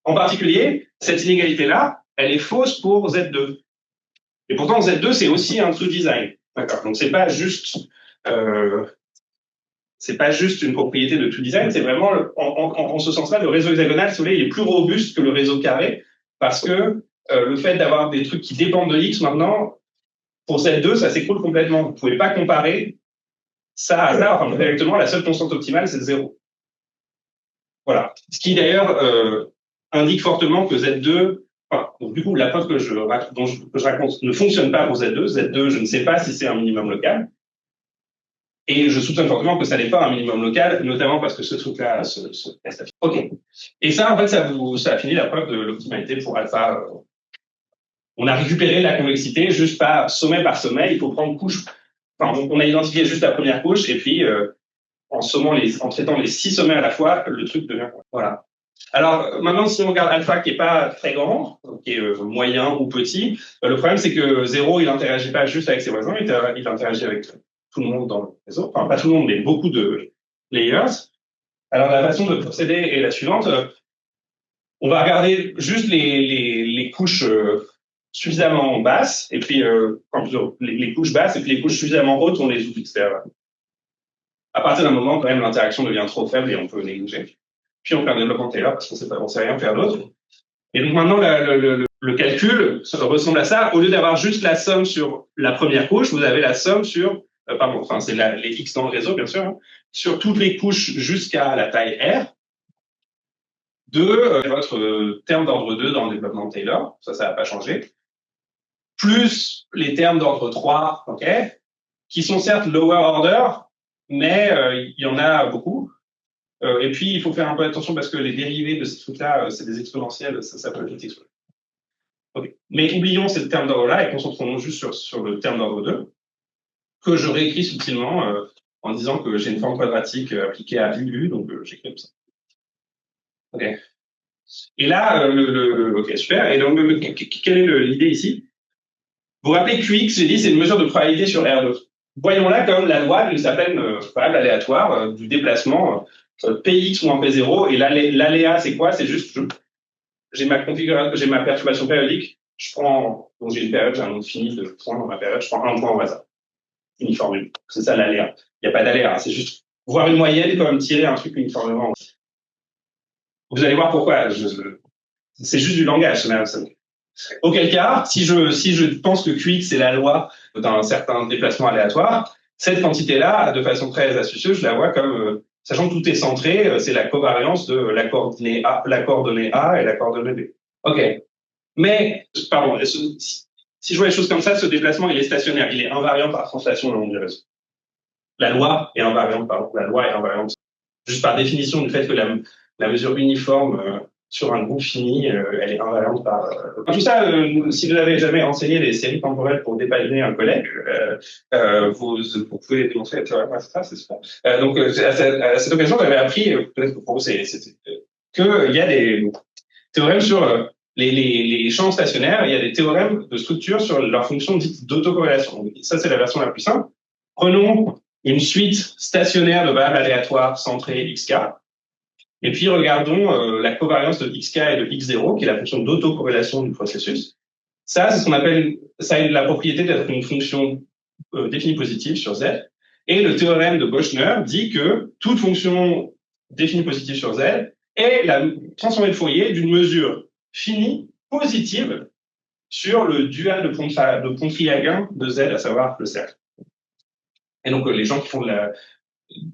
En particulier, cette inégalité-là, elle est fausse pour Z2. Et pourtant, Z2, c'est aussi un true design. D'accord. Donc, c'est pas juste une propriété de tout design, c'est vraiment, en ce sens-là, le réseau hexagonal, si vous voulez, il est plus robuste que le réseau carré, parce que le fait d'avoir des trucs qui dépendent de x maintenant, pour Z2, ça s'écroule complètement. Vous ne pouvez pas comparer ça à ça. Enfin, directement, la seule constante optimale, c'est 0. Voilà. Ce qui, d'ailleurs, indique fortement que Z2, enfin, donc, du coup, la preuve que je raconte ne fonctionne pas pour Z2. Z2, je ne sais pas si c'est un minimum local. Et je soupçonne fortement que ça n'est pas un minimum local, notamment parce que ce truc-là se reste affiché. OK. Et ça, en fait, ça a fini la preuve de l'optimalité pour alpha. On a récupéré la convexité juste pas sommet par sommet. Il faut prendre couche. Enfin, on a identifié juste la première couche et puis en traitant les 6 sommets à la fois, le truc devient. Voilà. Alors maintenant, si on regarde alpha qui est pas très grand, qui est moyen ou petit, le problème c'est que 0, il n'interagit pas juste avec ses voisins, il interagit avec tout le monde dans le réseau. Enfin, pas tout le monde, mais beaucoup de layers. Alors la façon de procéder est la suivante. On va regarder juste les couches suffisamment basses, et puis les couches basses, et puis les couches suffisamment hautes, on les oublie. C'est-à-dire, à partir d'un moment, quand même, l'interaction devient trop faible et on peut négliger. Puis on fait un développement Taylor parce qu'on ne sait rien faire d'autre. Et donc maintenant, le calcul ressemble à ça. Au lieu d'avoir juste la somme sur la première couche, vous avez la somme sur, c'est les x dans le réseau, bien sûr, hein, sur toutes les couches jusqu'à la taille R de votre terme d'ordre 2 dans le développement Taylor. Ça va pas changer. Plus les termes d'ordre 3, OK, qui sont certes lower order, mais il y en a beaucoup. Et puis, il faut faire un peu attention parce que les dérivés de ces trucs-là, c'est des exponentielles, ça peut vite exploser. Okay. Mais oublions ce terme d'ordre-là et concentrons-nous juste sur le terme d'ordre 2, que je réécris subtilement en disant que j'ai une forme quadratique appliquée à UU, donc j'écris comme ça. OK. Et là, OK, super. Et donc, quelle est l'idée ici? Vous vous rappelez QX, j'ai dit, c'est une mesure de probabilité sur R2. Voyons-la comme la loi d'une certaine variable aléatoire du déplacement Px moins P0, et l'aléa, c'est quoi? C'est juste, j'ai ma perturbation périodique, donc j'ai une période, j'ai un nombre fini de points dans ma période, je prends un point au hasard. Uniforme. C'est ça l'aléa. Il n'y a pas d'aléa, c'est juste, voir une moyenne comme tirer un truc uniformément. Vous allez voir pourquoi. C'est juste du langage. Auquel cas, si je pense que QX c'est la loi d'un certain déplacement aléatoire, cette quantité-là, de façon très astucieuse, je la vois comme, sachant que tout est centré, c'est la covariance de la coordonnée A et la coordonnée B. OK. Mais, pardon, si je vois les choses comme ça, ce déplacement, il est stationnaire. Il est invariant par translation le long du réseau. La loi est invariante, pardon. La loi est invariante. Juste par définition du fait que la mesure uniforme sur un groupe fini, elle est invariante par... Tout ça, si vous n'avez jamais enseigné les séries temporelles pour dépanner un collègue, vous pouvez démontrer c'est super. Donc, à cette occasion, j'avais appris, peut-être que pour vous, qu'il y a des théorèmes sur les champs stationnaires, il y a des théorèmes de structure sur leur fonction dite d'autocorrélation. Ça, c'est la version la plus simple. Prenons une suite stationnaire de variables aléatoires centrées xk, et puis regardons la covariance de xk et de x0, qui est la fonction d'autocorrélation du processus. Ça, c'est ce qu'on appelle, ça a la propriété d'être une fonction définie positive sur z. Et le théorème de Bochner dit que toute fonction définie positive sur z est la transformée de Fourier d'une mesure finie positive sur le dual de Pontryagin de z, à savoir le cercle. Et donc, les gens qui font de la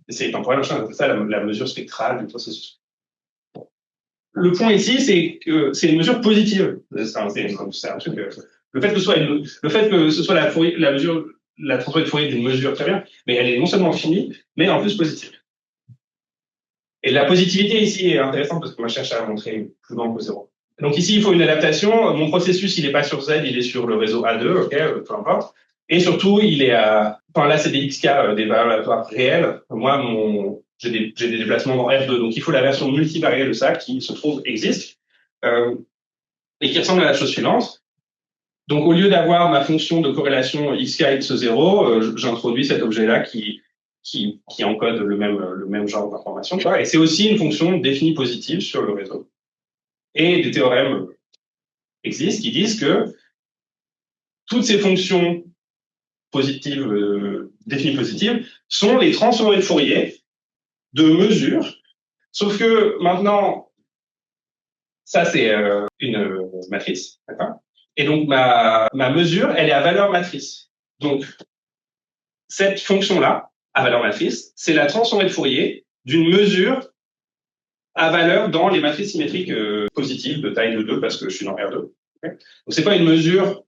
série temporelle, c'est ça la mesure spectrale du processus. Le point ici, c'est que c'est une mesure positive. C'est un truc, le fait que ce soit la mesure, la transformée de Fourier d'une mesure, très bien, mais elle est non seulement finie, mais en plus positive. Et la positivité ici est intéressante parce que moi, je cherche à montrer plus grand que 0. Donc ici, il faut une adaptation. Mon processus, il n'est pas sur Z, il est sur le réseau A2, ok, peu importe. Et surtout, il est à... Enfin, là, c'est des XK, des valeurs aléatoires réelles. Moi, j'ai des déplacements dans R2. Donc, il faut la version multivariée de ça qui se trouve existe et qui ressemble à la chose suivante. Donc, au lieu d'avoir ma fonction de corrélation XK x0, j'introduis cet objet-là qui encode le même genre d'information. Et c'est aussi une fonction définie positive sur le réseau. Et des théorèmes existent qui disent que toutes ces fonctions positives, définies positives, sont les transformées de Fourier de mesure, sauf que maintenant, ça c'est une matrice, d'accord ? Et donc ma mesure, elle est à valeur matrice. Donc cette fonction-là, à valeur matrice, c'est la transformée de Fourier d'une mesure à valeur dans les matrices symétriques positives de taille de 2, parce que je suis dans R2. Okay ? Donc c'est pas une mesure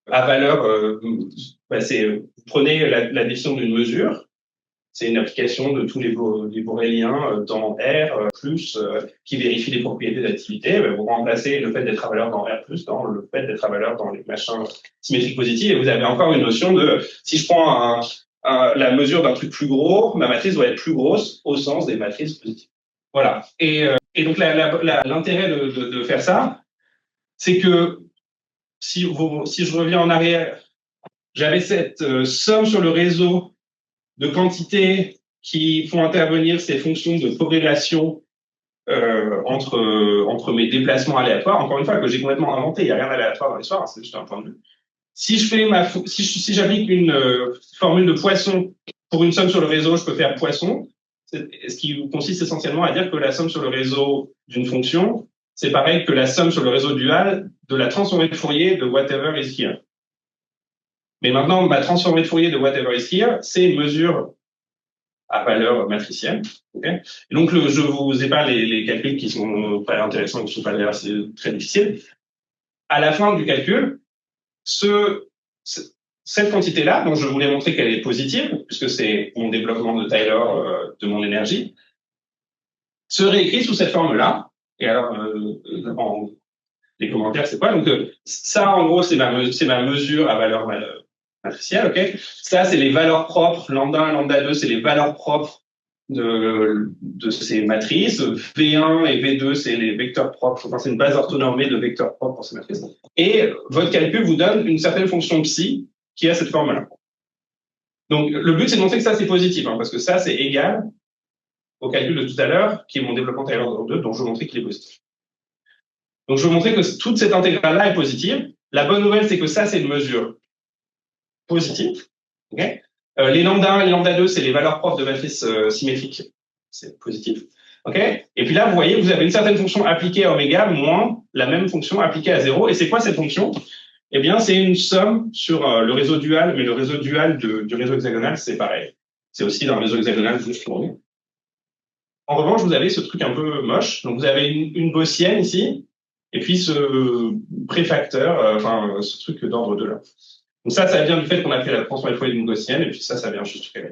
à valeur, vous prenez la définition d'une mesure, c'est une application de tous les borréliens dans R+, qui vérifie les propriétés d'activité. Vous remplacez le fait d'être à valeur dans R+, dans le fait d'être à valeur dans les machins symétriques positifs, et vous avez encore une notion de, si je prends la mesure d'un truc plus gros, ma matrice doit être plus grosse au sens des matrices positives. Voilà. Et donc l'intérêt de faire ça, c'est que si je reviens en arrière, j'avais cette somme sur le réseau de quantités qui font intervenir ces fonctions de corrélation entre mes déplacements aléatoires. Encore une fois, que j'ai complètement inventé, il n'y a rien d'aléatoire dans l'histoire, c'est juste un point de vue. Si j'applique une formule de Poisson pour une somme sur le réseau, je peux faire Poisson, ce qui consiste essentiellement à dire que la somme sur le réseau d'une fonction, c'est pareil que la somme sur le réseau dual de la transformée de Fourier de whatever is here. Mais maintenant, ma transformée de Fourier de whatever is here, c'est une mesure à valeur matricielle. Okay, et donc, je vous épargne les calculs qui sont pas intéressants, qui sont pas d'ailleurs très difficiles. À la fin du calcul, cette quantité-là, dont je voulais montrer qu'elle est positive, puisque c'est mon développement de Tyler de mon énergie, se réécrit sous cette forme-là. Et alors, les commentaires, c'est quoi? Donc, ça, en gros, c'est ma mesure à valeur matricielle, ok? Ça, c'est les valeurs propres, lambda 1, lambda 2, c'est les valeurs propres de ces matrices. V1 et V2, c'est les vecteurs propres. Enfin, c'est une base orthonormée de vecteurs propres pour ces matrices. Et votre calcul vous donne une certaine fonction psi qui a cette forme-là. Donc, le but, c'est de montrer que ça, c'est positif, hein, parce que ça, c'est égal au calcul de tout à l'heure, qui est mon développement Taylor de 2, dont je veux montrer qu'il est positif. Donc, je veux montrer que toute cette intégrale-là est positive. La bonne nouvelle, c'est que ça, c'est une mesure positive. Okay, Les lambda 1 et les lambda 2, c'est les valeurs propres de matrices symétriques. C'est positif. OK? Et puis là, vous voyez, vous avez une certaine fonction appliquée à oméga moins la même fonction appliquée à 0. Et c'est quoi cette fonction? Eh bien, c'est une somme sur le réseau dual, mais le réseau dual du réseau hexagonal, c'est pareil. C'est aussi dans le réseau hexagonal juste tourné. En revanche, vous avez ce truc un peu moche. Donc, vous avez une gaussienne ici, et puis ce préfacteur, ce truc d'ordre 2 là. Donc ça vient du fait qu'on a fait la transformée fois d'une gaussienne, et puis ça vient justifier.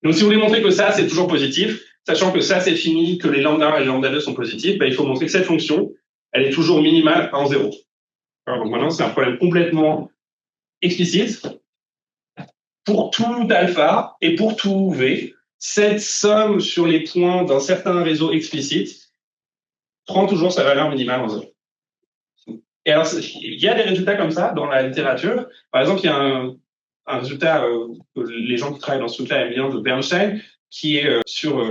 Donc, si vous voulez montrer que ça, c'est toujours positif, sachant que ça, c'est fini, que les lambda 1 et les lambda 2 sont positifs, il faut montrer que cette fonction, elle est toujours minimale en 0. Alors, donc maintenant, c'est un problème complètement explicite. Pour tout alpha et pour tout v, cette somme sur les points d'un certain réseau explicite prend toujours sa valeur minimale en 0. Et alors, il y a des résultats comme ça dans la littérature. Par exemple, il y a un résultat que les gens qui travaillent dans ce truc-là aiment bien de Bernstein, qui est sur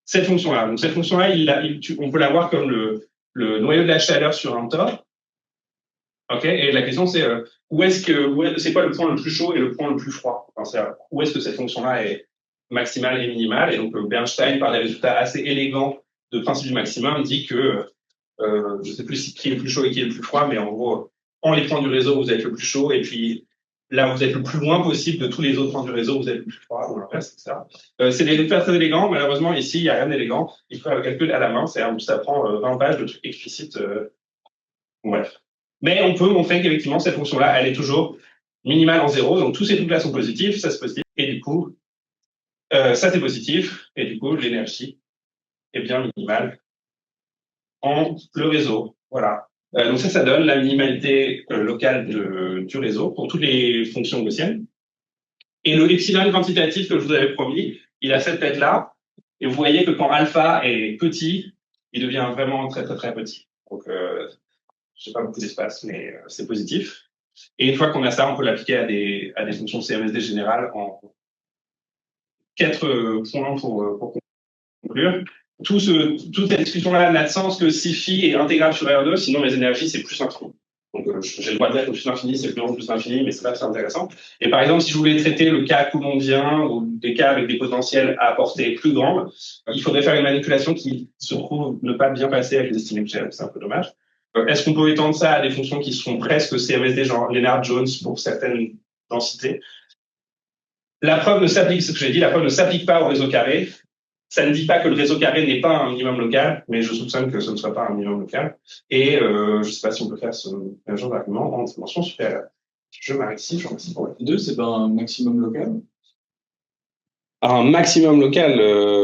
cette fonction-là. Donc, cette fonction-là, on peut la voir comme le noyau de la chaleur sur un top. OK? Et la question, c'est c'est quoi le point le plus chaud et le point le plus froid? Où est-ce que cette fonction-là est maximale et minimale? Et donc, Bernstein, par des résultats assez élégants de principe du maximum, dit que je ne sais plus qui est le plus chaud et qui est le plus froid, mais en gros, en les points du réseau, vous êtes le plus chaud, et puis là, vous êtes le plus loin possible de tous les autres points du réseau, vous êtes le plus froid, ou l'inverse, etc. C'est des résultats très élégants. Malheureusement, ici, il n'y a rien d'élégant. Il faut faire le calcul à la main. Ça prend 20 pages de trucs explicites. Bref. Mais on peut montrer qu'effectivement, cette fonction-là, elle est toujours minimale en 0. Donc, tous ces trucs-là sont positifs, ça c'est positif. Et du coup, ça c'est positif. Et du coup, l'énergie est bien minimale en le réseau. Voilà. Donc ça donne la minimalité locale du réseau pour toutes les fonctions gaussiennes. Et le epsilon quantitatif que je vous avais promis, il a cette tête-là. Et vous voyez que quand alpha est petit, il devient vraiment très, très, très petit. Donc, je n'ai pas beaucoup d'espace, mais c'est positif. Et une fois qu'on a ça, on peut l'appliquer à des fonctions CMSD générales en 4 points pour conclure. Toute cette discussion-là n'a de sens que si phi est intégrable sur R2, sinon mes énergies, c'est plus infini. Donc, j'ai le droit de dire que plus infini, c'est plus long que plus infini, mais c'est pas très intéressant. Et par exemple, si je voulais traiter le cas coulombien ou des cas avec des potentiels à portée plus grande, il faudrait faire une manipulation qui se trouve ne pas bien passer avec les estimés que j'ai. C'est un peu dommage. Est-ce qu'on peut étendre ça à des fonctions qui sont presque CMSD, genre Lennard-Jones pour certaines densités? La preuve ne s'applique, ce que j'ai dit, la preuve ne s'applique pas au réseau carré. Ça ne dit pas que le réseau carré n'est pas un minimum local, mais je soupçonne que ce ne soit pas un minimum local. Et je ne sais pas si on peut faire ce même genre d'argument en dimension supérieure. Je m'arrête ici, je vous remercie pour la 2, c'est pas un maximum local? Un maximum local,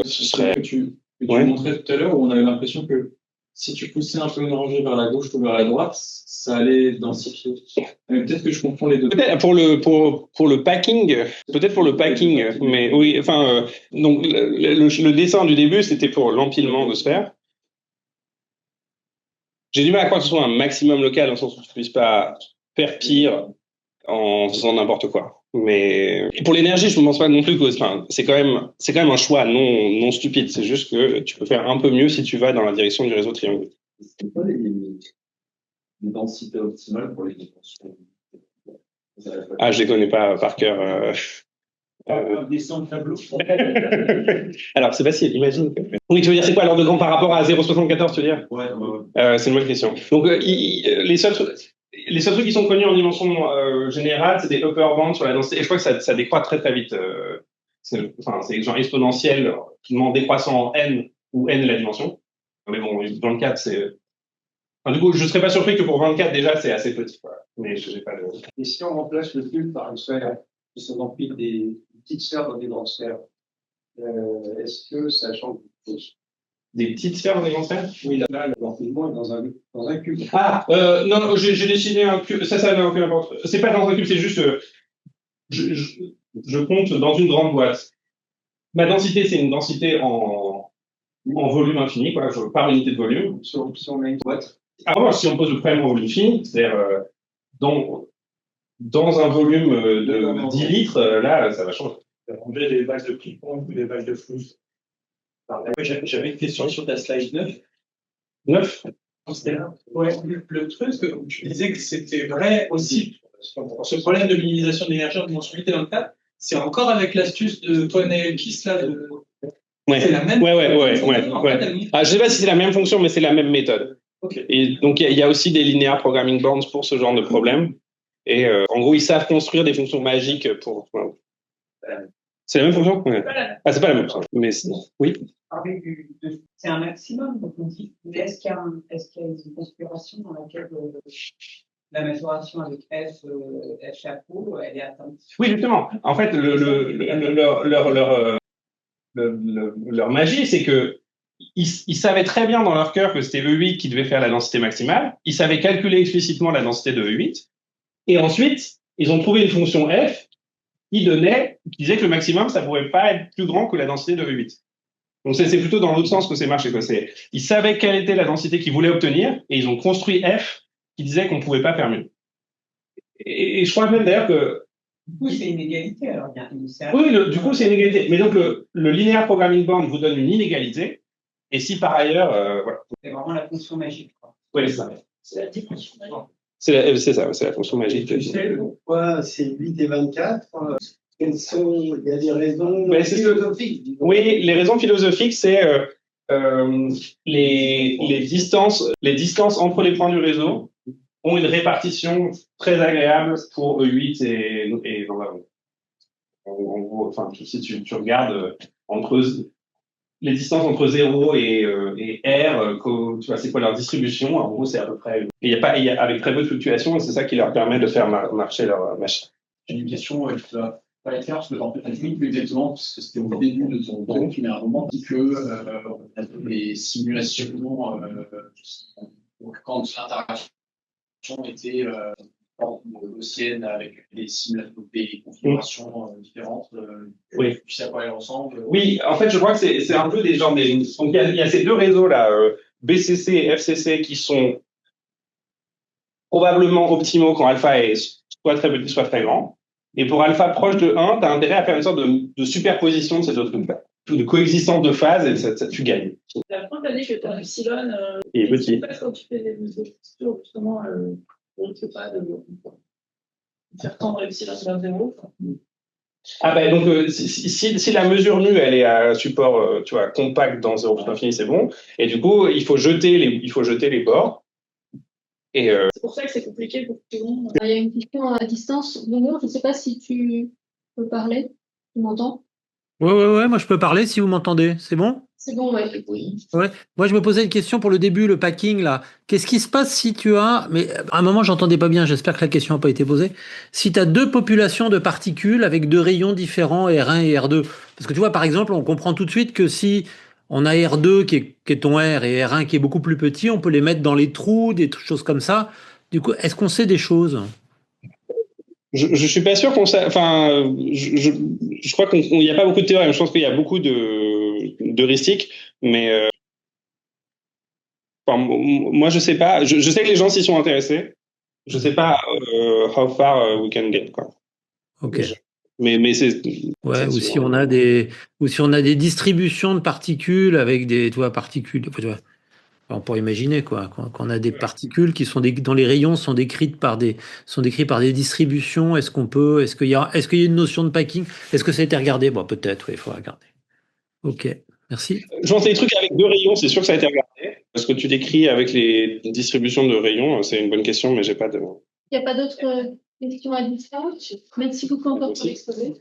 ce serait... Que tu montrais tout à l'heure, où on avait l'impression que si tu poussais un peu une rangée vers la gauche ou vers la droite, ça allait densifier. Peut-être que je confonds les deux. Peut-être pour le packing, mais oui, enfin, donc le dessin du début, c'était pour l'empilement de sphères. J'ai du mal à croire que ce soit un maximum local, dans le sens où tu ne puisses pas faire pire en faisant n'importe quoi. Mais pour l'énergie, je ne pense pas non plus que c'est quand même un choix non stupide. C'est juste que tu peux faire un peu mieux si tu vas dans la direction du réseau triangulaire. C'est quoi les densités optimales pour les dimensions? Ah, je les connais pas par cœur. Descendre tableau. Alors, c'est facile, imagine. Oui, tu veux dire, c'est quoi l'ordre de grandeur par rapport à 0,74, tu veux dire? Ouais. C'est une bonne question. Donc, les seuls trucs qui sont connus en dimension générale, c'est des upper bands sur la densité. Et je crois que ça décroît très, très vite. C'est genre exponentiel, décroissant en n, où n est la dimension. Mais bon, 24, c'est... Enfin, du coup, je ne serais pas surpris que pour 24, déjà, c'est assez petit. Quoi. Mais je n'ai pas de... Et si on remplace le cube par une sphère qui se remplit des petites sphères dans des grandes sphères, est-ce que ça change quelque chose? Des petites sphères dans des grandes sphères? Oui, là, l'empilement est dans un cube. Ah, non, j'ai dessiné un cube. Ça n'a aucune importance. C'est pas dans un cube, c'est juste... je compte dans une grande boîte. Ma densité, c'est une densité en volume infini, quoi, par unité de volume. Si on a une boîte. Alors, si on pose le problème en volume fini, c'est-à-dire dans un volume de 10 litres, là, ça va changer. On met des balles de ping-pong ou des balles de flou. J'avais une question sur ta slide 9. 9? Ouais, le truc, tu disais que c'était vrai aussi Ce problème de minimisation de l'énergie en dimension 8 et 24, c'est encore avec l'astuce de Cohen-Elkis là. Ouais. C'est la même. Ouais. Ah, je sais pas si c'est la même fonction, mais c'est la même méthode. Okay. Et donc il y a aussi des linear programming bounds pour ce genre de problème. Et en gros, ils savent construire des fonctions magiques pour. C'est la même fonction. Ouais. Ah, c'est pas la même fonction. Mais oui. C'est un maximum, donc on dit, est-ce qu'il y a une configuration dans laquelle la majoration avec F chapeau, elle est atteinte? Oui, justement. En fait, leur magie, c'est que ils savaient très bien dans leur cœur que c'était E8 qui devait faire la densité maximale. Ils savaient calculer explicitement la densité de E8. Et ensuite, ils ont trouvé une fonction F qui disait que le maximum, ça pouvait pas être plus grand que la densité de E8. Donc c'est plutôt dans l'autre sens que c'est marché. Ils savaient quelle était la densité qu'ils voulaient obtenir et ils ont construit F qui disait qu'on pouvait pas faire mieux. Et je crois même d'ailleurs que du coup, c'est une égalité, alors. Oui, du coup, c'est une égalité. Mais donc, le linear programming bound vous donne une inégalité. Et si par ailleurs, voilà. C'est vraiment la fonction magique, quoi. Oui, c'est ça. C'est la dimension magique. C'est ça, c'est la fonction magique. Tu sais pourquoi c'est 8 et 24? Il y a des raisons philosophiques. Oui, les raisons philosophiques, c'est les distances entre les points du réseau ont une répartition très agréable pour E8 et en gros, enfin, si tu regardes entre les distances entre 0 et R, tu vois, c'est quoi leur distribution? En gros, c'est à peu près. Il y a avec très peu de fluctuations, et c'est ça qui leur permet de faire marcher leur machine. J'ai une question qui va pas être claire, parce que en fait, plus exactement, parce que c'était au début de ton talk, mais à un moment, dit que les simulations, quand l'interaction était gaussienne avec des simulations, des configurations différentes, oui. Tu sais à quoi elles ressemblent. Oui, en fait, je crois que c'est un peu des genres des. Donc il y a ces deux réseaux là, BCC et FCC, qui sont probablement optimaux quand alpha est soit très petit, soit très grand. Et pour alpha proche de 1, tu as intérêt à faire une sorte de superposition de ces deux trucs-là, de coexistence de phases, et ça tu gagnes. La fin, tu as dit que tu as epsilon. Et petit. Quand tu fais des mesures, justement, je ne sais pas, de faire tendre epsilon vers 0. Ah ben donc si la mesure nue elle est à support tu vois compact dans 0 plus infini, c'est bon, et du coup il faut jeter les bords. Et c'est pour ça que c'est compliqué pour tout le monde. Il y a une question à distance. Benoît, je ne sais pas si tu peux parler. Tu m'entends? Ouais, moi je peux parler si vous m'entendez. C'est bon? C'est bon, ouais. Oui. Ouais. Moi je me posais une question pour le début, le packing là. Qu'est-ce qui se passe si tu as, mais à un moment j'entendais pas bien, j'espère que la question n'a pas été posée. Si tu as deux populations de particules avec deux rayons différents, R1 et R2. Parce que tu vois, par exemple, on comprend tout de suite que si on a R2 qui est ton R et R1 qui est beaucoup plus petit, on peut les mettre dans les trous, des choses comme ça. Du coup, est-ce qu'on sait des choses? Je suis pas sûr qu'on sait. Enfin, je crois qu'il n'y a pas beaucoup de théorèmes. Je pense qu'il y a beaucoup d'heuristiques, mais enfin, moi je sais pas. Je sais que les gens s'y sont intéressés. Je sais pas how far we can get, quoi. Ok. Mais c'est. Ouais, ou si on a des distributions de particules avec des, tu vois, particules. Tu vois, on pourrait imaginer quoi, qu'on a des particules qui sont dont les rayons sont décrits par des distributions. Est-ce qu'il y a une notion de packing? Est-ce que ça a été regardé? Bon, peut-être, oui, il faut regarder. Ok, merci. J'en sais des trucs avec deux rayons, c'est sûr que ça a été regardé. Ce que tu décris avec les distributions de rayons, c'est une bonne question, mais j'ai pas de. Il n'y a pas d'autres questions à distance? Merci beaucoup encore pour l'exposé.